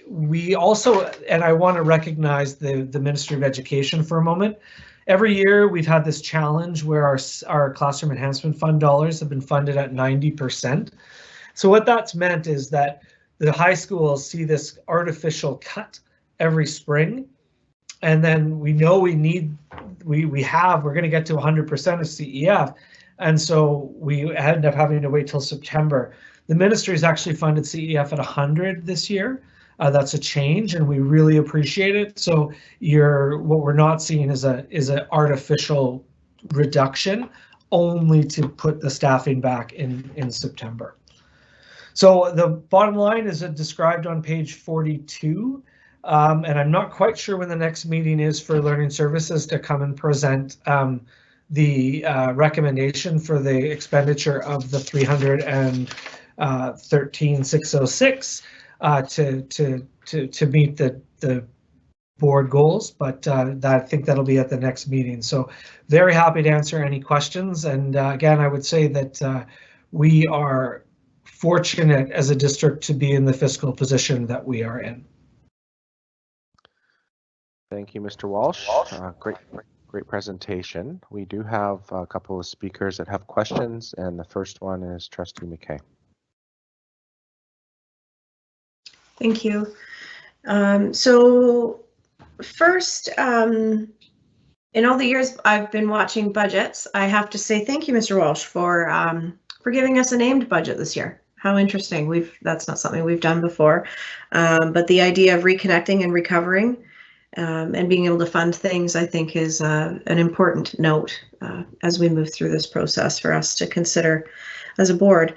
we also, and I want to recognize the Ministry of Education for a moment. Every year we've had this challenge where our Classroom Enhancement Fund dollars have been funded at 90%. So what that's meant is that the high schools see this artificial cut every spring, and then we know we're going to get to 100% of CEF, and so we end up having to wait till September. The ministry has actually funded CEF at 100 this year. That's a change, and we really appreciate it. So what we're not seeing is an artificial reduction, only to put the staffing back in September. So the bottom line is described on page 42, and I'm not quite sure when the next meeting is for Learning Services to come and present the recommendation for the expenditure of the $313,606 to meet the board goals, but I think that'll be at the next meeting. So very happy to answer any questions. And again, I would say that we are fortunate as a district to be in the fiscal position that we are in. Thank you, Mr. Walsh. Great presentation. We do have a couple of speakers that have questions, and the first one is Trustee McKay. Thank you. So first, in all the years I've been watching budgets, I have to say thank you, Mr. Walsh, for giving us a named budget this year. How interesting. That's not something we've done before, but the idea of reconnecting and recovering and being able to fund things, I think, is an important note as we move through this process for us to consider as a board.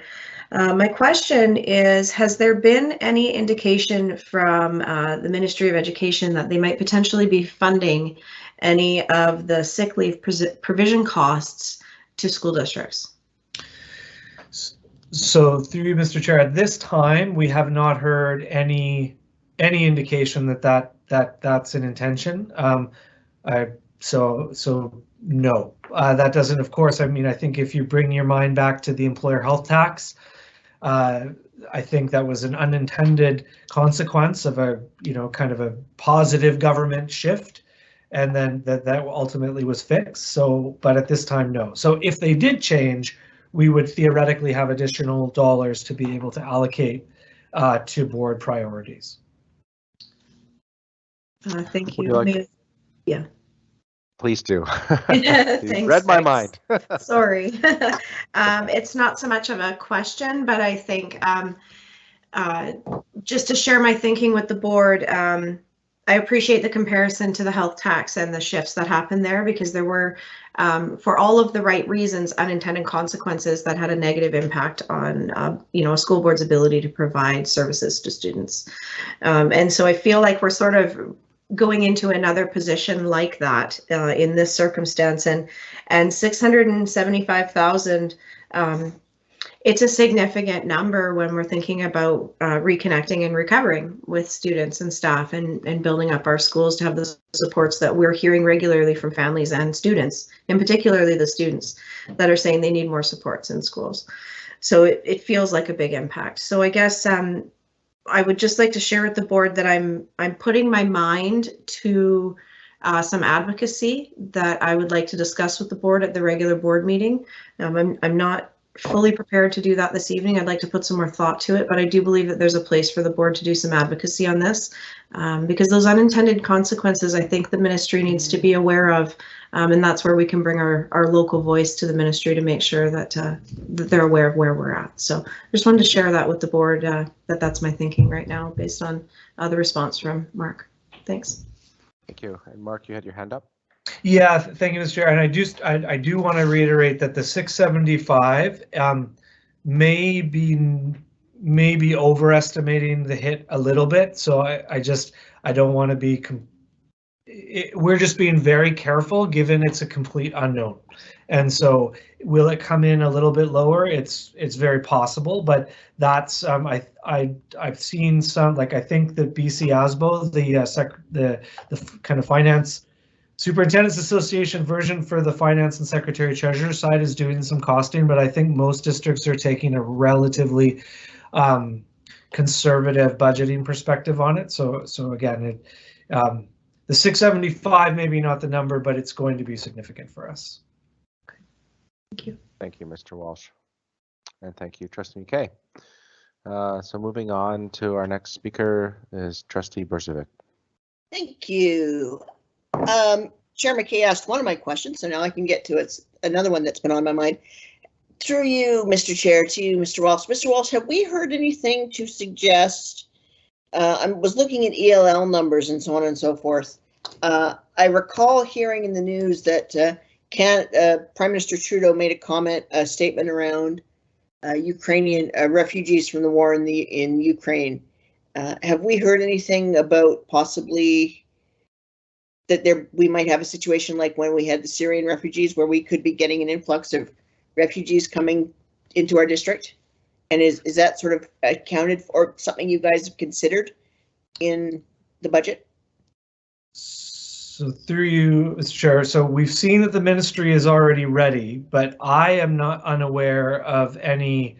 My question is, has there been any indication from the Ministry of Education that they might potentially be funding any of the sick leave provision costs to school districts? So through you, Mr. Chair, at this time, we have not heard any indication that that's an intention. So no, that doesn't, of course, I mean, I think if you bring your mind back to the employer health tax, I think that was an unintended consequence of a, kind of a positive government shift, and then that ultimately was fixed. So, but at this time, no. So if they did change, we would theoretically have additional dollars to be able to allocate to board priorities. Thank you. Yeah. Please do. Thanks, read my mind. Sorry. It's not so much of a question, but I think just to share my thinking with the board, I appreciate the comparison to the health tax and the shifts that happened there, because there were, for all of the right reasons, unintended consequences that had a negative impact on, a school board's ability to provide services to students. And so I feel like we're sort of going into another position like that in this circumstance, and 675,000. It's a significant number when we're thinking about reconnecting and recovering with students and staff, and building up our schools to have the supports that we're hearing regularly from families and students, and particularly the students that are saying they need more supports in schools. So it feels like a big impact. So I guess I would just like to share with the board that I'm putting my mind to some advocacy that I would like to discuss with the board at the regular board meeting. I'm not fully prepared to do that this evening. I'd like to put some more thought to it, but I do believe that there's a place for the board to do some advocacy on this, because those unintended consequences, I think the ministry needs to be aware of, and that's where we can bring our local voice to the ministry to make sure that that they're aware of where we're at. So I just wanted to share that with the board, that's my thinking right now based on the response from Mark. Thanks. Thank you. And Mark, you had your hand up. Yeah, thank you, Mr. Chair. And I do want to reiterate that the 675 may be overestimating the hit a little bit. So I don't want to be. We're just being very careful, given it's a complete unknown. And so, will it come in a little bit lower? It's very possible, but that's I've seen some, like, I think that BC ASBO, the kind of finance Superintendent's Association version for the finance and secretary treasurer side is doing some costing, but I think most districts are taking a relatively conservative budgeting perspective on it. So again, the 675 maybe not the number, but it's going to be significant for us. Thank you. Thank you, Mr. Walsh. And thank you, Trustee McKay. So moving on to our next speaker is Trustee Berzovic. Thank you. Chair McKay asked one of my questions, so now I can get to it. Another one that's been on my mind. Through you, Mr. Chair, to you, Mr. Walsh. Mr. Walsh, have we heard anything to suggest? I was looking at ELL numbers and so on and so forth. I recall hearing in the news that Prime Minister Trudeau made a statement around Ukrainian refugees from the war in Ukraine. Have we heard anything about possibly that we might have a situation like when we had the Syrian refugees, where we could be getting an influx of refugees coming into our district? And is that sort of accounted for, something you guys have considered in the budget? So through you, Mr. Chair, so we've seen that the ministry is already ready, but I am not unaware of any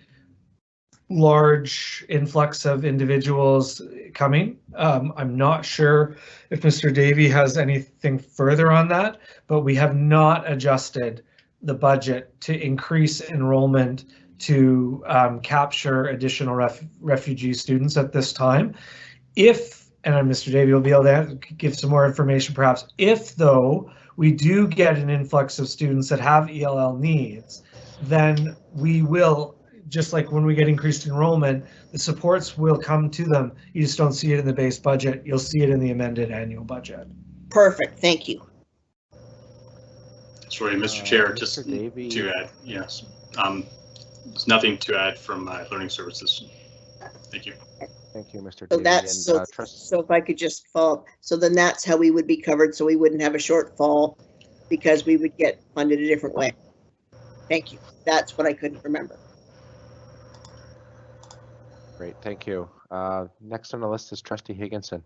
large influx of individuals coming. I'm not sure if Mr. Davey has anything further on that, but we have not adjusted the budget to increase enrollment to capture additional refugee students at this time. And Mr. Davey will be able to give some more information perhaps, if though we do get an influx of students that have ELL needs, then we will, just like when we get increased enrollment, the supports will come to them. You just don't see it in the base budget. You'll see it in the amended annual budget. Perfect, thank you. Sorry, Mr. Chair, just Davey. to add, yes. There's nothing to add from Learning Services. Thank you. Thank you, Mr. So Davey. that's And, so if I could just follow, so then that's how we would be covered, so we wouldn't have a shortfall because we would get funded a different way. Thank you. That's what I couldn't remember. Great, thank you. Next on the list is Trustee Higginson.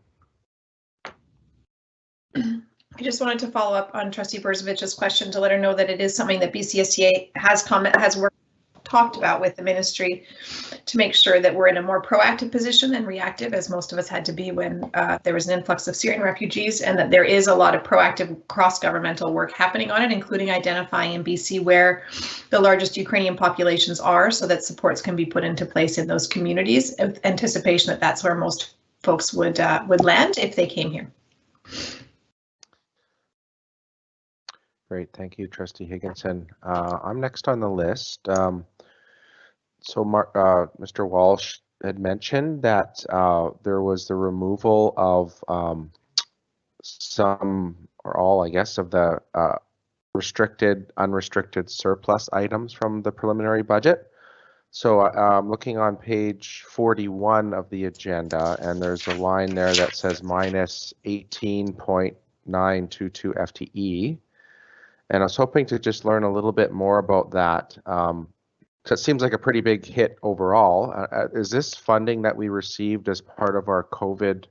I just wanted to follow up on Trustee Berzovic's question to let her know that it is something that BCSTA has talked about with the ministry to make sure that we're in a more proactive position than reactive, as most of us had to be when there was an influx of Syrian refugees, and that there is a lot of proactive cross-governmental work happening on it, including identifying in BC where the largest Ukrainian populations are, so that supports can be put into place in those communities, with anticipation that that's where most folks would land if they came here. Great, thank you, Trustee Higginson. I'm next on the list. So Mr. Walsh had mentioned that there was the removal of some or all, I guess, of the restricted, unrestricted surplus items from the preliminary budget. So I'm looking on page 41 of the agenda, and there's a line there that says minus 18.922 FTE. And I was hoping to just learn a little bit more about that. So it seems like a pretty big hit overall. Is this funding that we received as part of our COVID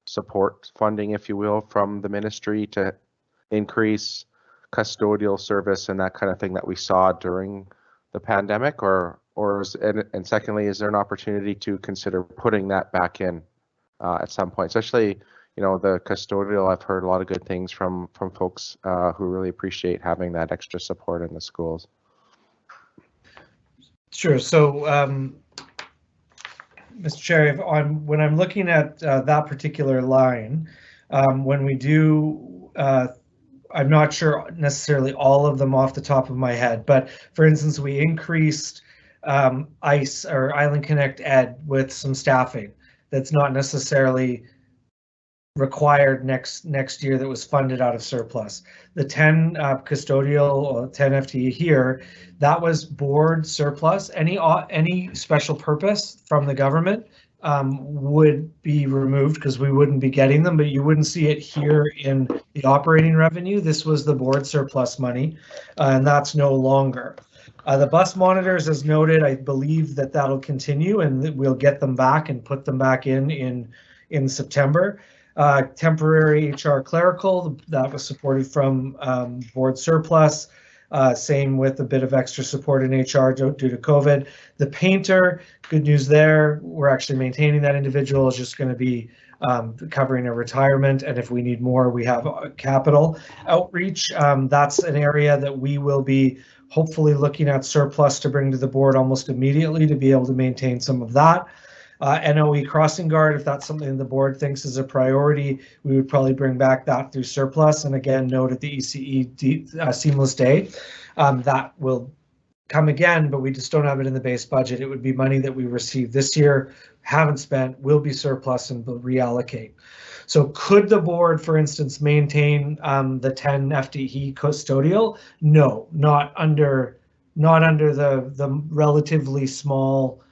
support funding, if you will, from the ministry to increase custodial service and that kind of thing that we saw during the pandemic? And secondly, is there an opportunity to consider putting that back in at some point, especially, you know, the custodial? I've heard a lot of good things from folks who really appreciate having that extra support in the schools. Sure. So, Mr. Chair, when I'm looking at that particular line, when we do, I'm not sure necessarily all of them off the top of my head, but for instance, we increased ICE or Island Connect Ed with some staffing that's not necessarily required next year, that was funded out of surplus. The 10 custodial, 10 FTE here, that was board surplus. Any special purpose from the government would be removed because we wouldn't be getting them, but you wouldn't see it here in the operating revenue. This was the board surplus money, and that's no longer. The bus monitors, as noted, I believe that'll continue, and we'll get them back and put them back in September. Temporary HR clerical, that was supported from board surplus. Same with a bit of extra support in HR due to COVID. The painter, good news there. We're actually maintaining that individual, is just going to be covering a retirement. And if we need more, we have capital outreach. That's an area that we will be hopefully looking at surplus to bring to the board almost immediately to be able to maintain some of that. NOE crossing guard, if that's something the board thinks is a priority, we would probably bring back that through surplus. And again, note at the ECE seamless day, that will come again, but we just don't have it in the base budget. It would be money that we received this year, haven't spent, will be surplus, and will reallocate. So could the board, for instance, maintain the 10 FTE custodial? No, not under the relatively small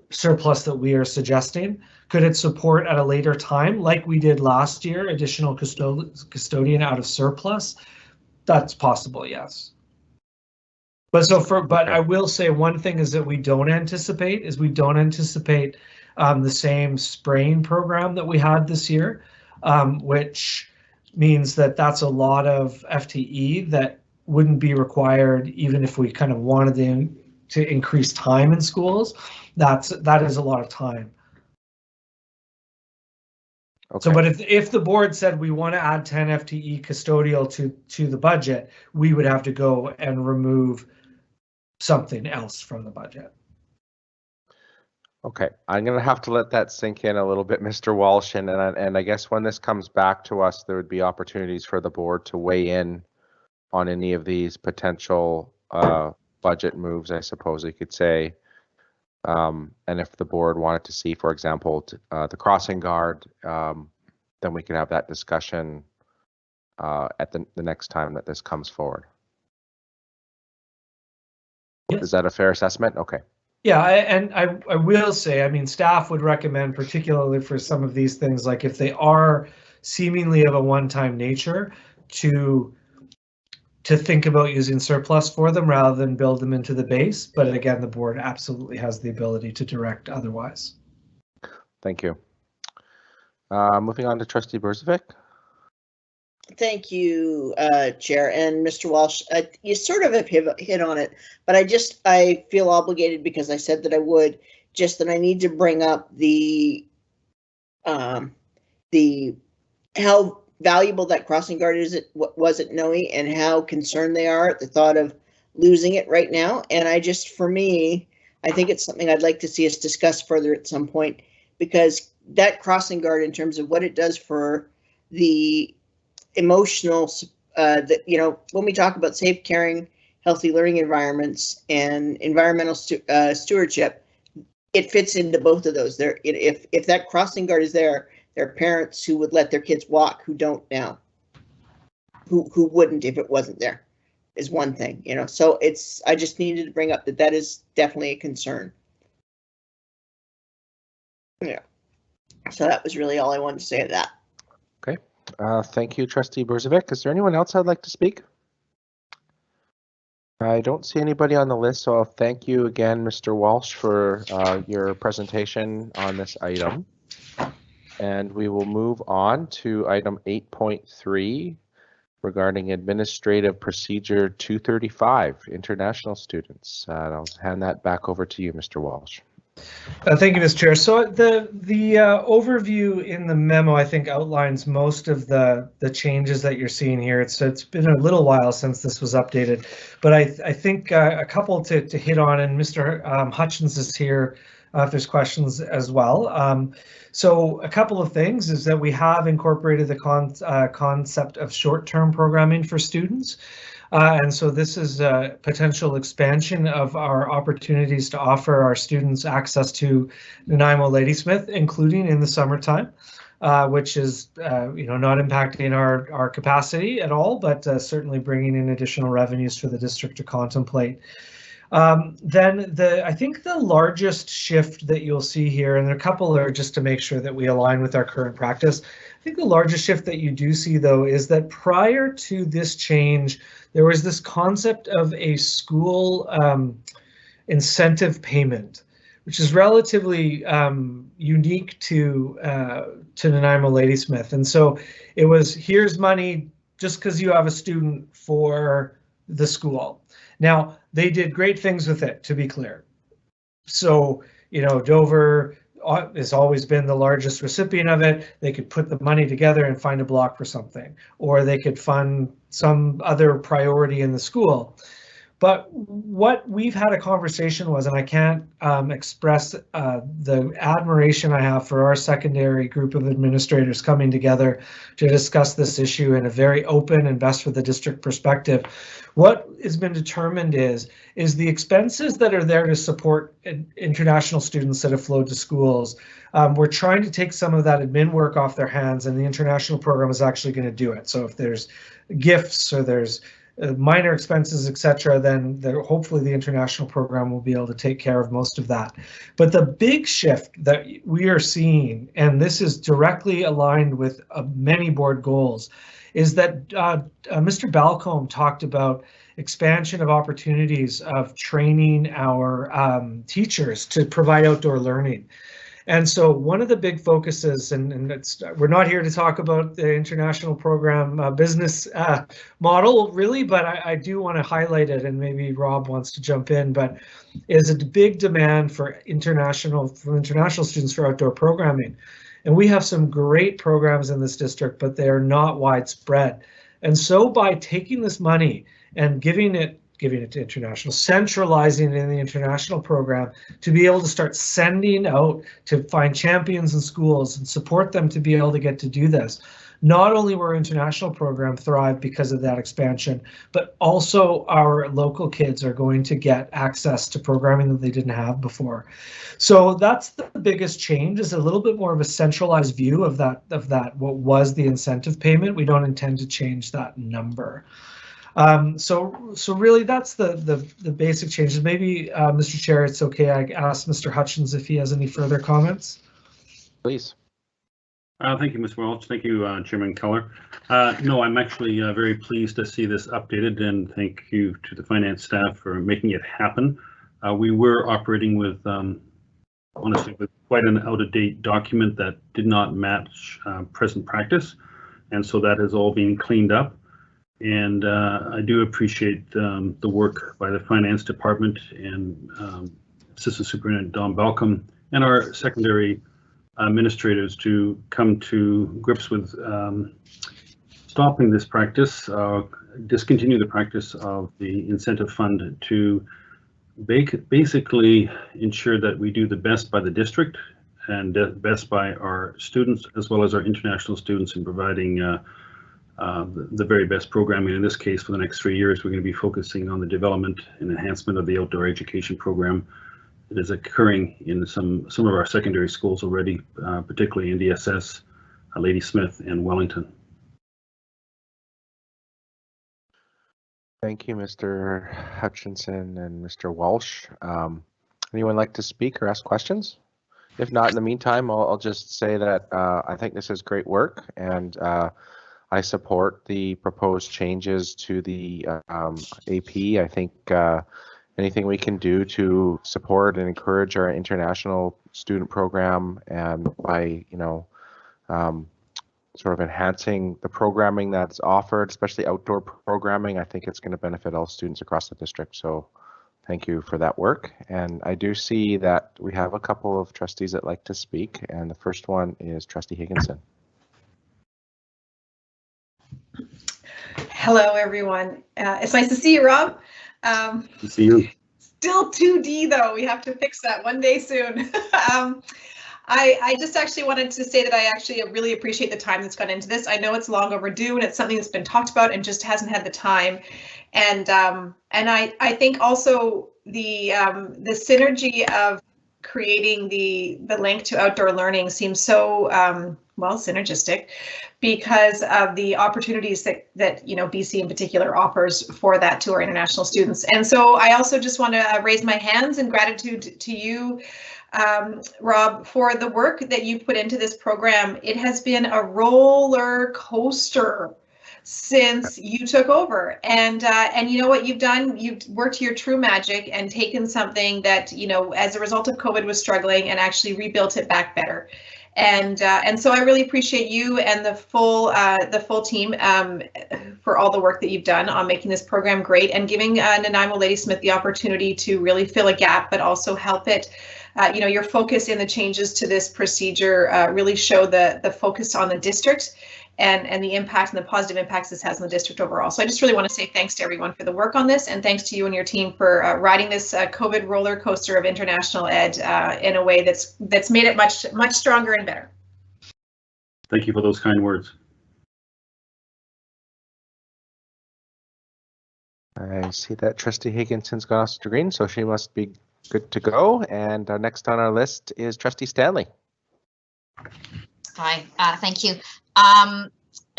surplus that we are suggesting. Could it support at a later time, like we did last year, additional custodian out of surplus? That's possible, yes. But I will say one thing is that we don't anticipate the same spraying program that we had this year, which means that that's a lot of FTE that wouldn't be required even if we kind of wanted to increase time in schools. That is a lot of time. Okay. So, but if the board said we want to add 10 FTE custodial to the budget, we would have to go and remove something else from the budget. Okay, I'm going to have to let that sink in a little bit, Mr. Walsh, and I guess when this comes back to us, there would be opportunities for the board to weigh in on any of these potential budget moves, I suppose you could say. And if the board wanted to see, for example, the crossing guard, then we can have that discussion at the next time that this comes forward. Yes. Is that a fair assessment? Okay. Yeah, I will say, I mean, staff would recommend, particularly for some of these things, like if they are seemingly of a one-time nature, to think about using surplus for them rather than build them into the base. But again, the board absolutely has the ability to direct otherwise. Thank you. Moving on to Trustee Berzovic. Thank you, Chair, and Mr. Walsh. You sort of have hit on it, but I feel obligated because I said that I would, just that I need to bring up the how valuable that crossing guard was at NOE and how concerned they are at the thought of losing it right now. And for me, I think it's something I'd like to see us discuss further at some point, because that crossing guard, in terms of what it does for the emotional, when we talk about safe, caring, healthy learning environments and environmental stewardship, it fits into both of those. If that crossing guard is there, there are parents who would let their kids walk who don't now, who wouldn't if it wasn't there, is one thing, So I just needed to bring up that is definitely a concern. Yeah. So that was really all I wanted to say of that. Okay. Thank you, Trustee Berzovic. Is there anyone else I'd like to speak? I don't see anybody on the list, so I'll thank you again, Mr. Walsh, for your presentation on this item. And we will move on to item 8.3 regarding Administrative Procedure 235, international students. I'll hand that back over to you, Mr. Walsh. Thank you, Mr. Chair. So the overview in the memo, I think, outlines most of the changes that you're seeing here. It's been a little while since this was updated, but I think a couple to hit on, and Mr. Hutchins is here if there's questions as well. So a couple of things is that we have incorporated the concept of short-term programming for students. And so this is a potential expansion of our opportunities to offer our students access to Nanaimo Ladysmith, including in the summertime, which is not impacting our capacity at all, but certainly bringing in additional revenues for the district to contemplate. Then I think the largest shift that you'll see here, and a couple are just to make sure that we align with our current practice. I think the largest shift that you do see, though, is that prior to this change, there was this concept of a school incentive payment, which is relatively unique to Nanaimo Ladysmith. And so it was, here's money just because you have a student for the school. Now, they did great things with it, to be clear. So, you know, Dover has always been the largest recipient of it. They could put the money together and find a block for something, or they could fund some other priority in the school. But what we've had a conversation was, and I can't express the admiration I have for our secondary group of administrators coming together to discuss this issue in a very open and best for the district perspective. What has been determined is the expenses that are there to support international students that have flowed to schools. We're trying to take some of that admin work off their hands, and the international program is actually going to do it. So if there's gifts or there's minor expenses, etc., then hopefully the international program will be able to take care of most of that. But the big shift that we are seeing, and this is directly aligned with many board goals, is that Mr. Balcombe talked about expansion of opportunities of training our teachers to provide outdoor learning. And so one of the big focuses, and we're not here to talk about the international program business model really, but I do want to highlight it, and maybe Rob wants to jump in, but is a big demand from international students for outdoor programming. And we have some great programs in this district, but they are not widespread. And so by taking this money and giving it to international, centralizing it in the international program to be able to start sending out to find champions in schools and support them to be able to get to do this. Not only will our international program thrive because of that expansion, but also our local kids are going to get access to programming that they didn't have before. So that's the biggest change, is a little bit more of a centralized view of that what was the incentive payment. We don't intend to change that number. So really that's the basic changes. Maybe, Mr. Chair, it's okay, I ask Mr. Hutchins if he has any further comments. Please. Thank you, Ms. Welch. Thank you, Chairman Keller. No, I'm actually very pleased to see this updated, and thank you to the finance staff for making it happen. We were operating with, honestly, with quite an out-of-date document that did not match present practice, and so that has all been cleaned up. And I do appreciate the work by the finance department and Assistant Superintendent Don Balcombe and our secondary administrators to come to grips with stopping this practice, discontinue the practice of the incentive fund to basically ensure that we do the best by the district and best by our students as well as our international students in providing the very best programming. In this case, for the next 3 years, we're going to be focusing on the development and enhancement of the outdoor education program that is occurring in some of our secondary schools already, particularly NDSS, Ladysmith, and Wellington. Thank you, Mr. Hutchinson and Mr. Walsh. Anyone like to speak or ask questions? If not, in the meantime, I'll just say that I think this is great work, and I support the proposed changes to the AP. I think anything we can do to support and encourage our international student program, and by sort of enhancing the programming that's offered, especially outdoor programming, I think it's going to benefit all students across the district. So thank you for that work. And I do see that we have a couple of trustees that like to speak, and the first one is Trustee Higginson. Hello, everyone. It's nice to see you, Rob. Good to see you. Still 2D though. We have to fix that one day soon. I just actually wanted to say that I actually really appreciate the time that's gone into this. I know it's long overdue, and it's something that's been talked about and just hasn't had the time. And I think also the synergy of creating the link to outdoor learning seems so well synergistic, because of the opportunities that BC in particular offers for that to our international students. And so I also just want to raise my hands in gratitude to you, Rob, for the work that you put into this program. It has been a roller coaster since you took over. And you know what you've done? You've worked your true magic and taken something that, you know, as a result of COVID was struggling and actually rebuilt it back better. And so I really appreciate you and the full team for all the work that you've done on making this program great and giving Nanaimo Ladysmith the opportunity to really fill a gap, but also help it. You know, your focus in the changes to this procedure really show the focus on the district and the impact and the positive impacts this has on the district overall. So I just really want to say thanks to everyone for the work on this, and thanks to you and your team for riding this COVID roller coaster of international ed in a way that's made it much stronger and better. Thank you for those kind words. I see that Trustee Higginson's gone off the green, so she must be good to go. And next on our list is Trustee Stanley. Hi, thank you.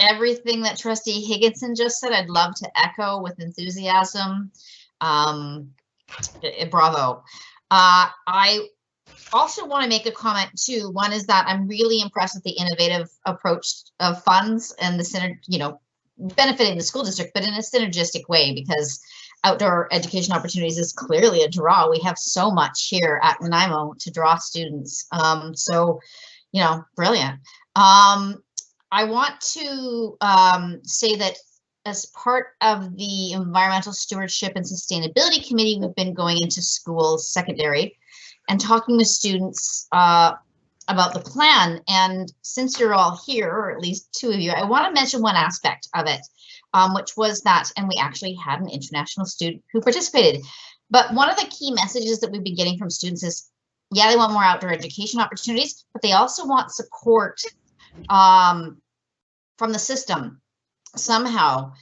Everything that Trustee Higginson just said, I'd love to echo with enthusiasm. Bravo. I also want to make a comment too. One is that I'm really impressed with the innovative approach of funds and the benefiting the school district, but in a synergistic way, because outdoor education opportunities is clearly a draw. We have so much here at Nanaimo to draw students. So, you know, brilliant. I want to say that as part of the Environmental Stewardship and Sustainability Committee, we've been going into schools, secondary, and talking to students about the plan. And since you're all here, or at least two of you, I want to mention one aspect of it, which was that, and we actually had an international student who participated. But one of the key messages that we've been getting from students is, yeah, they want more outdoor education opportunities, but they also want support from the system somehow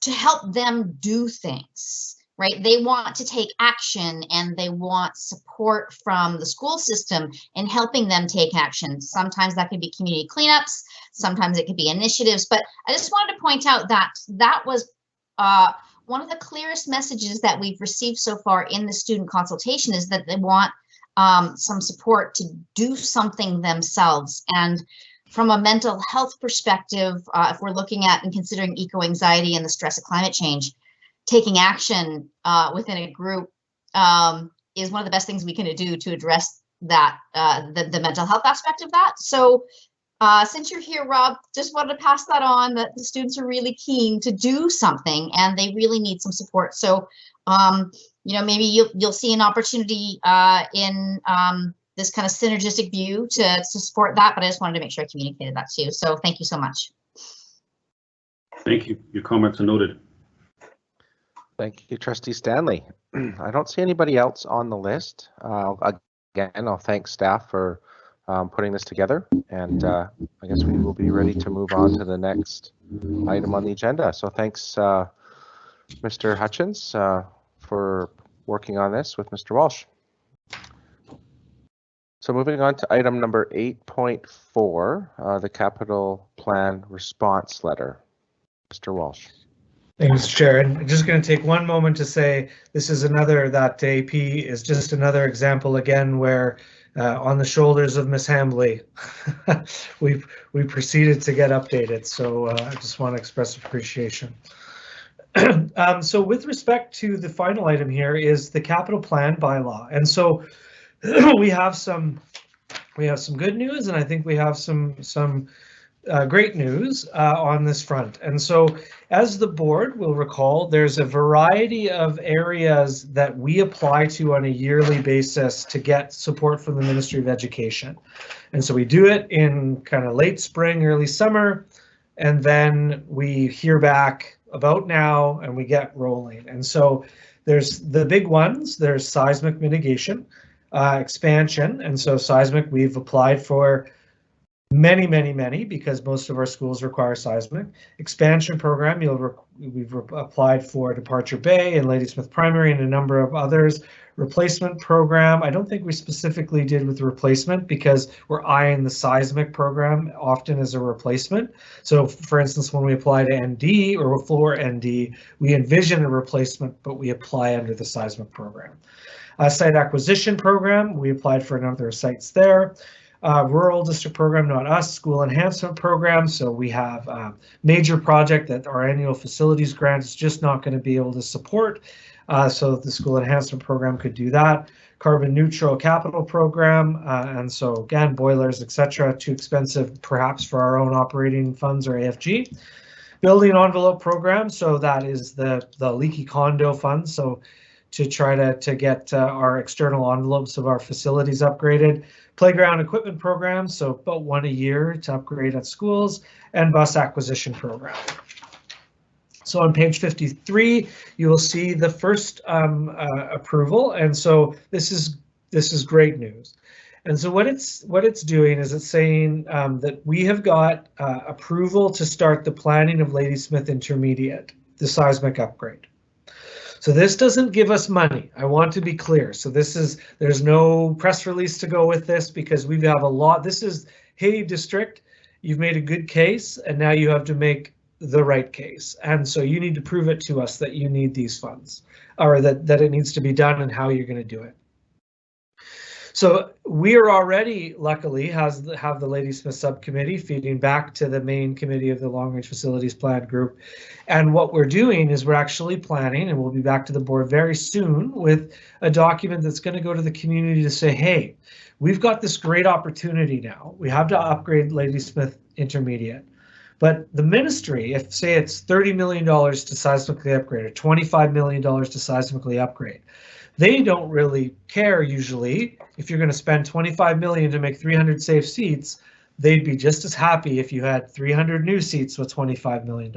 to help them do things, right? They want to take action and they want support from the school system in helping them take action. Sometimes that could be community cleanups, sometimes it could be initiatives, but I just wanted to point out that that was one of the clearest messages that we've received so far in the student consultation, is that they want some support to do something themselves. And from a mental health perspective, if we're looking at and considering eco-anxiety and the stress of climate change, taking action within a group is one of the best things we can do to address that, the mental health aspect of that. So since you're here, Rob, just wanted to pass that on, that the students are really keen to do something and they really need some support. So, you know, maybe you'll see an opportunity in this kind of synergistic view to support that, but I just wanted to make sure I communicated that to you. So thank you so much. Thank you. Your comments are noted. Thank you, Trustee Stanley. I don't see anybody else on the list. Again, I'll thank staff for putting this together, and I guess we will be ready to move on to the next item on the agenda. So thanks, Mr. Hutchins, for working on this with Mr. Walsh. So moving on to item number 8.4, the capital plan response letter. Mr. Walsh. Thanks, Chair. And I'm just going to take one moment to say this is another, that AP is just another example again where on the shoulders of Miss Hambly, we proceeded to get updated. So I just want to express appreciation. So with respect to the final item here is the capital plan bylaw. And so we have some good news, and I think we have some great news on this front. And so, as the board will recall, there's a variety of areas that we apply to on a yearly basis to get support from the Ministry of Education. And so we do it in kind of late spring, early summer, and then we hear back about now and we get rolling. And so there's the big ones. There's seismic mitigation, expansion. And so seismic, we've applied for many, because most of our schools require seismic. Expansion program, we've applied for Departure Bay and Ladysmith Primary and a number of others. Replacement program, I don't think we specifically did with replacement because we're eyeing the seismic program often as a replacement. So for instance, when we apply to ND or floor ND, we envision a replacement, but we apply under the seismic program. Site acquisition program, we applied for a number of sites there. rural district program, not us, school enhancement program. So we have a major project that our annual facilities grant is just not going to be able to support. So the school enhancement program could do that. Carbon neutral capital program, and so again, boilers, etc., too expensive perhaps for our own operating funds or AFG. Building envelope program, so that is the leaky condo fund. So to try to get our external envelopes of our facilities upgraded. Playground equipment program, so about one a year to upgrade at schools, and bus acquisition program. So on page 53, you will see the first approval, and so this is great news. And so what it's doing is it's saying that we have got approval to start the planning of Ladysmith Intermediate, the seismic upgrade. So this doesn't give us money. I want to be clear. So there's no press release to go with this because we have a lot. This is, hey, district, you've made a good case and now you have to make the right case. And so you need to prove it to us that you need these funds or that it needs to be done and how you're going to do it. So we are already, luckily, have the Ladysmith subcommittee feeding back to the main committee of the Long Range Facilities Plan group. And what we're doing is we're actually planning, and we'll be back to the board very soon with a document that's going to go to the community to say, hey, we've got this great opportunity now. We have to upgrade Ladysmith Intermediate. But the ministry, if say it's $30 million to seismically upgrade or $25 million to seismically upgrade, they don't really care usually. If you're going to spend $25 million to make 300 safe seats, they'd be just as happy if you had 300 new seats with $25 million.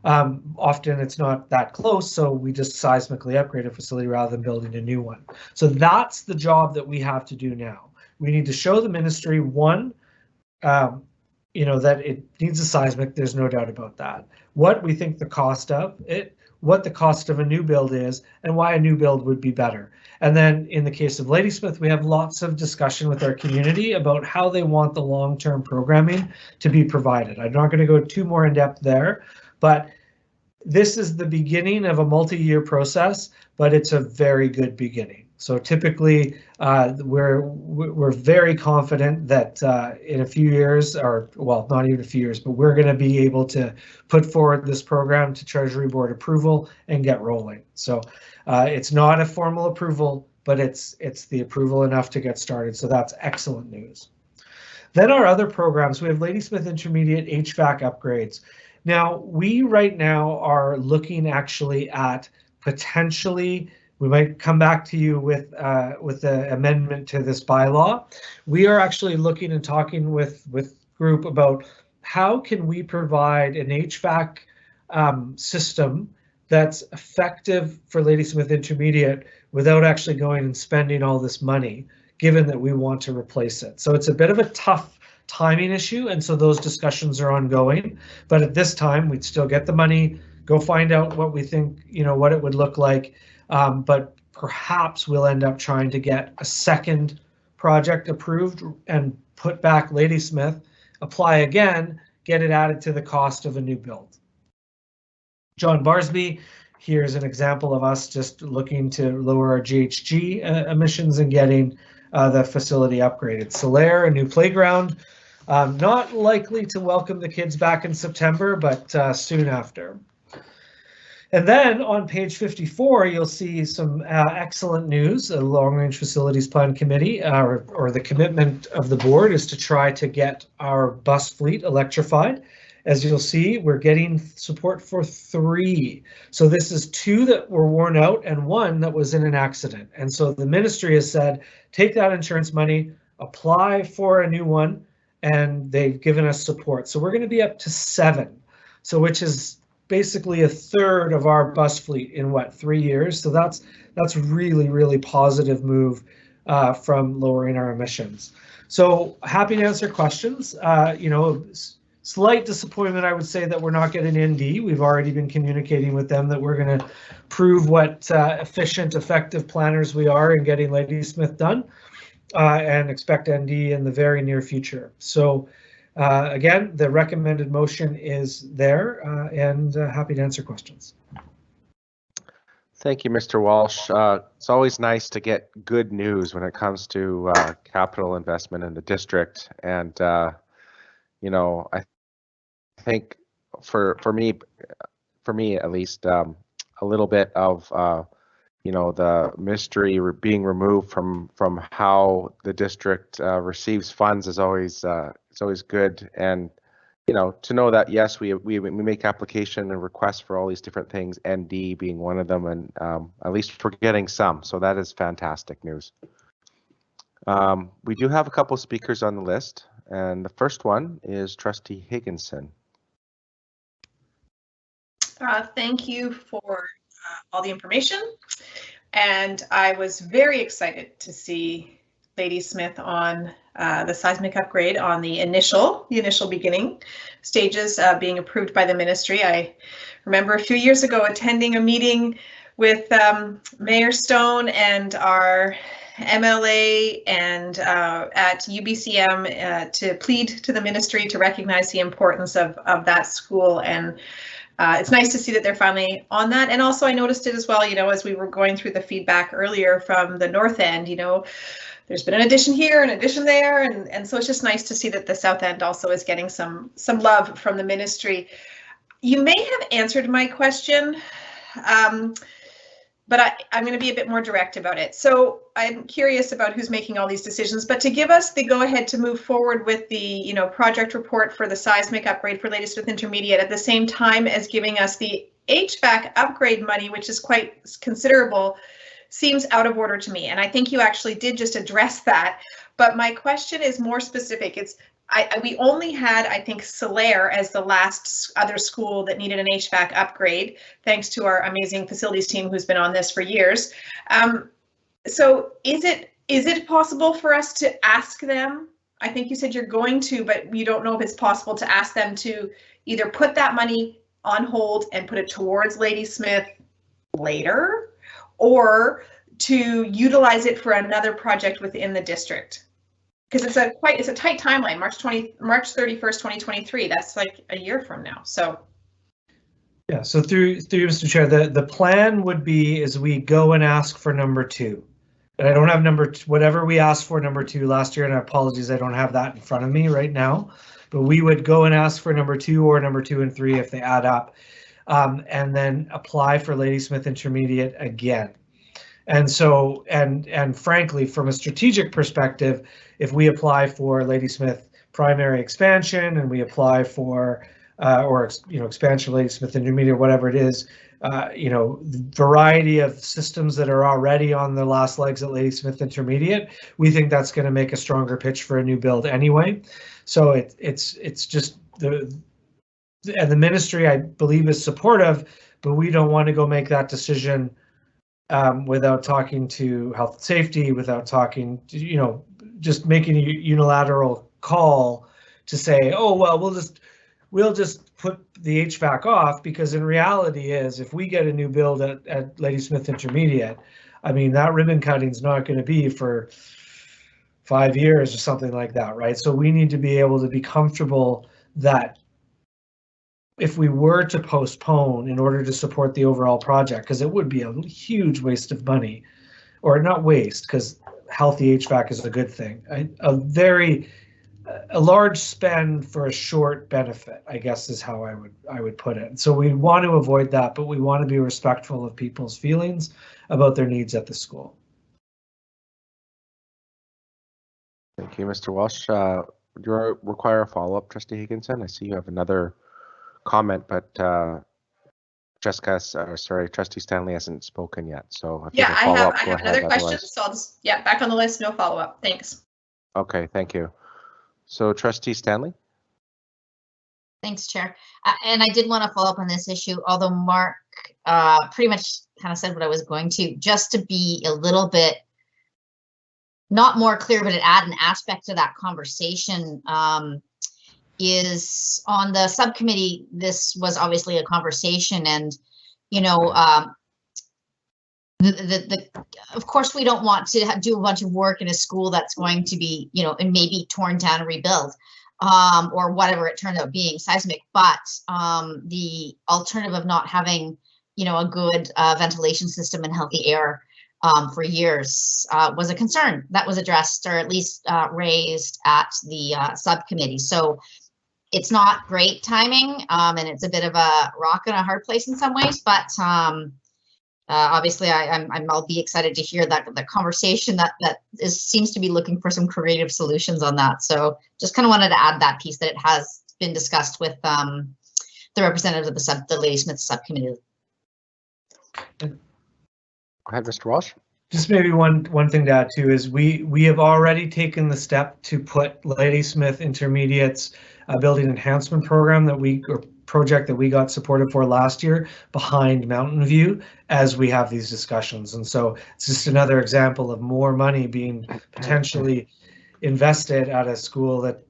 Often it's not that close, so we just seismically upgrade a facility rather than building a new one. So that's the job that we have to do now. We need to show the ministry, one, that it needs a seismic, there's no doubt about that. What we think the cost of it, what the cost of a new build is, and why a new build would be better. And then in the case of Ladysmith, we have lots of discussion with our community about how they want the long-term programming to be provided. I'm not going to go too more in depth there, but this is the beginning of a multi-year process, but it's a very good beginning. So typically, we're very confident that in a few years, or well, not even a few years, but we're going to be able to put forward this program to Treasury Board approval and get rolling. So it's not a formal approval, but it's the approval enough to get started. So that's excellent news. Then our other programs, we have Ladysmith Intermediate HVAC upgrades. Now, we right now are looking actually at potentially, we might come back to you with the amendment to this bylaw. We are actually looking and talking with group about how can we provide an HVAC system that's effective for Ladysmith Intermediate without actually going and spending all this money, given that we want to replace it. So it's a bit of a tough timing issue, and so those discussions are ongoing. But at this time, we'd still get the money, go find out what we think, what it would look like. But perhaps we'll end up trying to get a second project approved and put back Ladysmith, apply again, get it added to the cost of a new build. John Barsby, here's an example of us just looking to lower our GHG emissions and getting the facility upgraded. Solaire, a new playground, not likely to welcome the kids back in September, but soon after. And then on page 54, you'll see some excellent news. The Long Range Facilities Plan Committee, or the commitment of the board, is to try to get our bus fleet electrified. As you'll see, we're getting support for 3. So this is 2 that were worn out and 1 that was in an accident. And so the ministry has said, take that insurance money, apply for a new one, and they've given us support. So we're going to be up to 7. So which is basically a third of our bus fleet in 3 years. So that's really, really positive move from lowering our emissions. So happy to answer questions. Slight disappointment, I would say, that we're not getting ND. We've already been communicating with them that we're going to prove what efficient, effective planners we are in getting Ladysmith done, and expect ND in the very near future. So again, the recommended motion is there, and happy to answer questions. Thank you, Mr. Walsh. It's always nice to get good news when it comes to capital investment in the district. And, you know, I think for me at least, a little bit of, you know, the mystery being removed from how the district receives funds is always it's always good. And you know, to know that yes, we make application and requests for all these different things, ND being one of them, and at least we're getting some, so that is fantastic news. We do have a couple speakers on the list, and the first one is Trustee Higginson. Thank you for all the information, and I was very excited to see Ladysmith on the seismic upgrade on the initial beginning stages being approved by the ministry. I remember a few years ago attending a meeting with Mayor Stone and our MLA and at UBCM to plead to the ministry to recognize the importance of that school, and it's nice to see that they're finally on that. And also I noticed it as well, you know, as we were going through the feedback earlier from the North End, you know, there's been an addition here, an addition there, and so it's just nice to see that the South End also is getting some love from the ministry. You may have answered my question, but I'm going to be a bit more direct about it. So I'm curious about who's making all these decisions, but to give us the go-ahead to move forward with the, you know, project report for the seismic upgrade for Ladysmith Intermediate at the same time as giving us the HVAC upgrade money, which is quite considerable, seems out of order to me. And I think you actually did just address that. But my question is more specific. It's we only had, I think, Solaire as the last other school that needed an HVAC upgrade, thanks to our amazing facilities team who's been on this for years. So is it possible for us to ask them? I think you said you're going to, but you don't know if it's possible to ask them to either put that money on hold and put it towards Ladysmith later, or to utilize it for another project within the district, because it's a tight timeline. March 31st, 2023. That's like a year from now. So yeah. So through Mr. Chair, the plan would be is we go and ask for number 2. And I don't have whatever we asked for number 2 last year, and apologies, I don't have that in front of me right now. But we would go and ask for number 2 or number 2 and 3 if they add up, and then apply for Ladysmith Intermediate again. And so, and frankly, from a strategic perspective, if we apply for Ladysmith primary expansion and we apply for, expansion Ladysmith Intermediate, whatever it is, the variety of systems that are already on the last legs at Ladysmith Intermediate, we think that's going to make a stronger pitch for a new build anyway. So it's just the ministry, I believe, is supportive, but we don't want to go make that decision without talking to health and safety, without talking to, just making a unilateral call to say, oh, well, we'll just put the HVAC off, because in reality is if we get a new build at Ladysmith Intermediate, I mean, that ribbon cutting is not going to be for 5 years or something like that, right? So we need to be able to be comfortable that if we were to postpone in order to support the overall project, because it would be a huge waste of money, or not waste, because healthy HVAC is a good thing. A large spend for a short benefit, I guess, is how I would put it. So we want to avoid that, but we want to be respectful of people's feelings about their needs at the school. Thank you, Mr. Walsh. Do you require a follow-up, Trustee Higginson? I see you have another comment, but Trustee Stanley hasn't spoken yet. So if yeah, you have a follow-up, I have another question. So I'll just, back on the list, no follow-up. Thanks. Okay, thank you. So Trustee Stanley? Thanks, Chair. And I did want to follow up on this issue, although Mark pretty much kind of said what I was going to, just to be a little bit not more clear, but to add an aspect to that conversation. Is on the subcommittee, this was obviously a conversation, and of course we don't want to do a bunch of work in a school that's going to be and maybe torn down and rebuilt, or whatever it turned out being seismic, but the alternative of not having you know, a good ventilation system and healthy air for years was a concern that was addressed, or at least raised at the subcommittee. So it's not great timing, and it's a bit of a rock and a hard place in some ways, but obviously I'll be excited to hear that the conversation that seems to be looking for some creative solutions on that. So just kind of wanted to add that piece, that it has been discussed with the representatives of the Ladysmith subcommittee. Go ahead, Mr. Walsh. Just maybe one thing to add too is we have already taken the step to put Ladysmith Intermediate's building enhancement program project that we got supported for last year behind Mountain View as we have these discussions. And so it's just another example of more money being potentially invested at a school that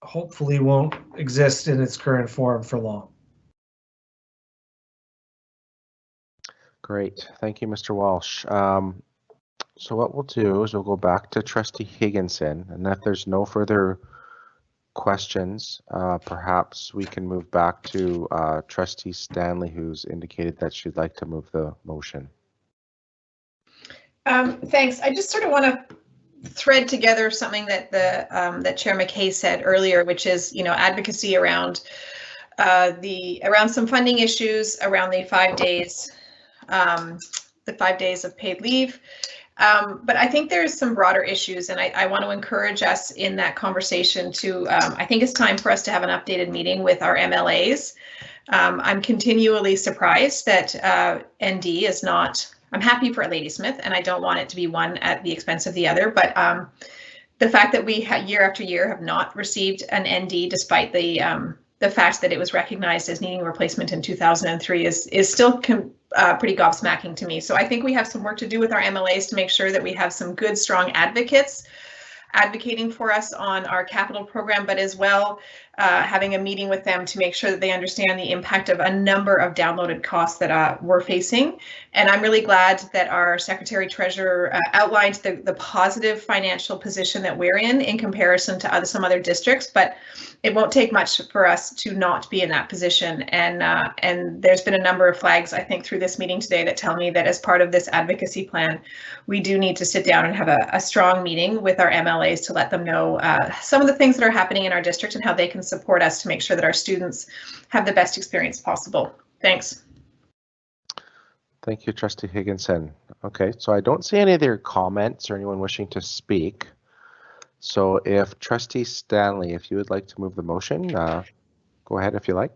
hopefully won't exist in its current form for long. Great, thank you, Mr. Walsh. So what we'll do is we'll go back to Trustee Higginson, and if there's no further questions, perhaps we can move back to Trustee Stanley, who's indicated that she'd like to move the motion. Thanks. I just sort of want to thread together something that that Chair McKay said earlier, which is, you know, advocacy around around some funding issues around the 5 days. The 5 days of paid leave. But I think there's some broader issues, and I want to encourage us in that conversation to, I think it's time for us to have an updated meeting with our MLAs. I'm continually surprised that ND is not, I'm happy for Ladysmith, and I don't want it to be one at the expense of the other, but the fact that we year after year have not received an ND despite the fact that it was recognized as needing replacement in 2003 is still pretty gobsmacking to me. So I think we have some work to do with our MLAs to make sure that we have some good, strong advocates advocating for us on our capital program, but as well having a meeting with them to make sure that they understand the impact of a number of downloaded costs that we're facing. And I'm really glad that our Secretary Treasurer outlined the positive financial position that we're in comparison to some other districts, but it won't take much for us to not be in that position. And there's been a number of flags, I think, through this meeting today that tell me that as part of this advocacy plan, we do need to sit down and have a strong meeting with our MLAs to let them know some of the things that are happening in our district and how they can support us to make sure that our students have the best experience possible. Thanks. Thank you, Trustee Higginson. Okay, so I don't see any other comments or anyone wishing to speak. So if Trustee Stanley, if you would like to move the motion, go ahead if you like.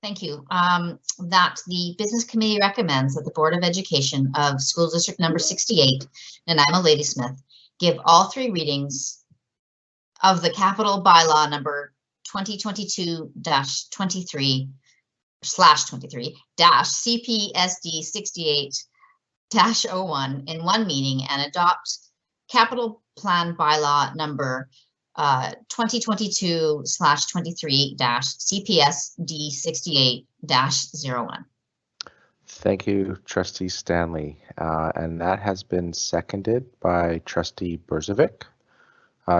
Thank you. That the Business Committee recommends that the Board of Education of School District number 68, Nanaimo Ladysmith, give all 3 readings of the capital bylaw number 2022-23/23 CPSD 68-01 in one meeting and adopt capital plan bylaw number 2022/23 CPSD 68-01. Thank you, Trustee Stanley. And that has been seconded by Trustee Berzovic.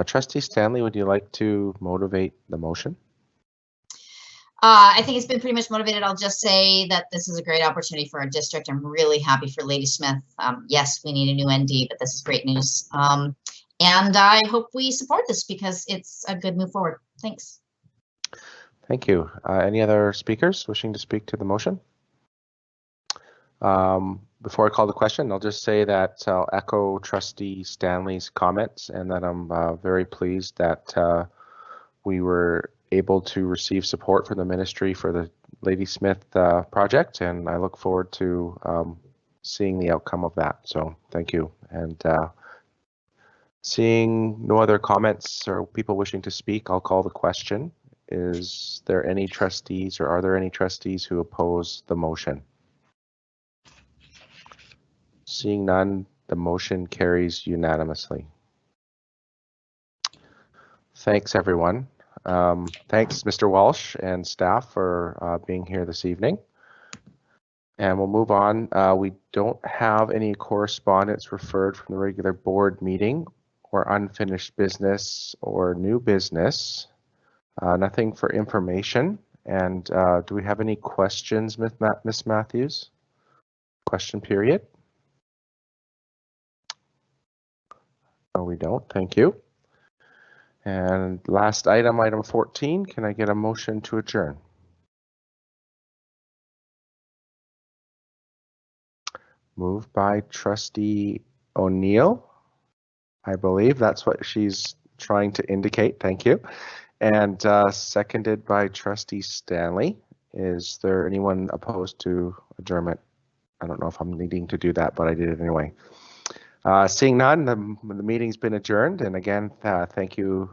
Trustee Stanley, would you like to motivate the motion? I think it's been pretty much motivated. I'll just say that this is a great opportunity for our district. I'm really happy for Ladysmith. Yes, we need a new ND, but this is great news. And I hope we support this because it's a good move forward. Thanks. Thank you. Any other speakers wishing to speak to the motion? Before I call the question, I'll just say that I'll echo Trustee Stanley's comments and that I'm very pleased that we were able to receive support from the ministry for the Ladysmith project, and I look forward to seeing the outcome of that. So thank you. And seeing no other comments or people wishing to speak, I'll call the question. Is there any trustees or are there any trustees who oppose the motion? Seeing none, the motion carries unanimously. Thanks, everyone. Thanks, Mr. Walsh and staff for being here this evening. And we'll move on. We don't have any correspondence referred from the regular board meeting or unfinished business or new business. Nothing for information. And do we have any questions, Miss Matthews? Question period? No, we don't. Thank you. And last item, item 14, can I get a motion to adjourn? Moved by Trustee O'Neill. I believe that's what she's trying to indicate. Thank you. And seconded by Trustee Stanley. Is there anyone opposed to adjournment? I don't know if I'm needing to do that, but I did it anyway. Seeing none, the meeting's been adjourned. And again, thank you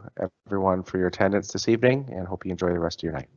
everyone for your attendance this evening, and hope you enjoy the rest of your night.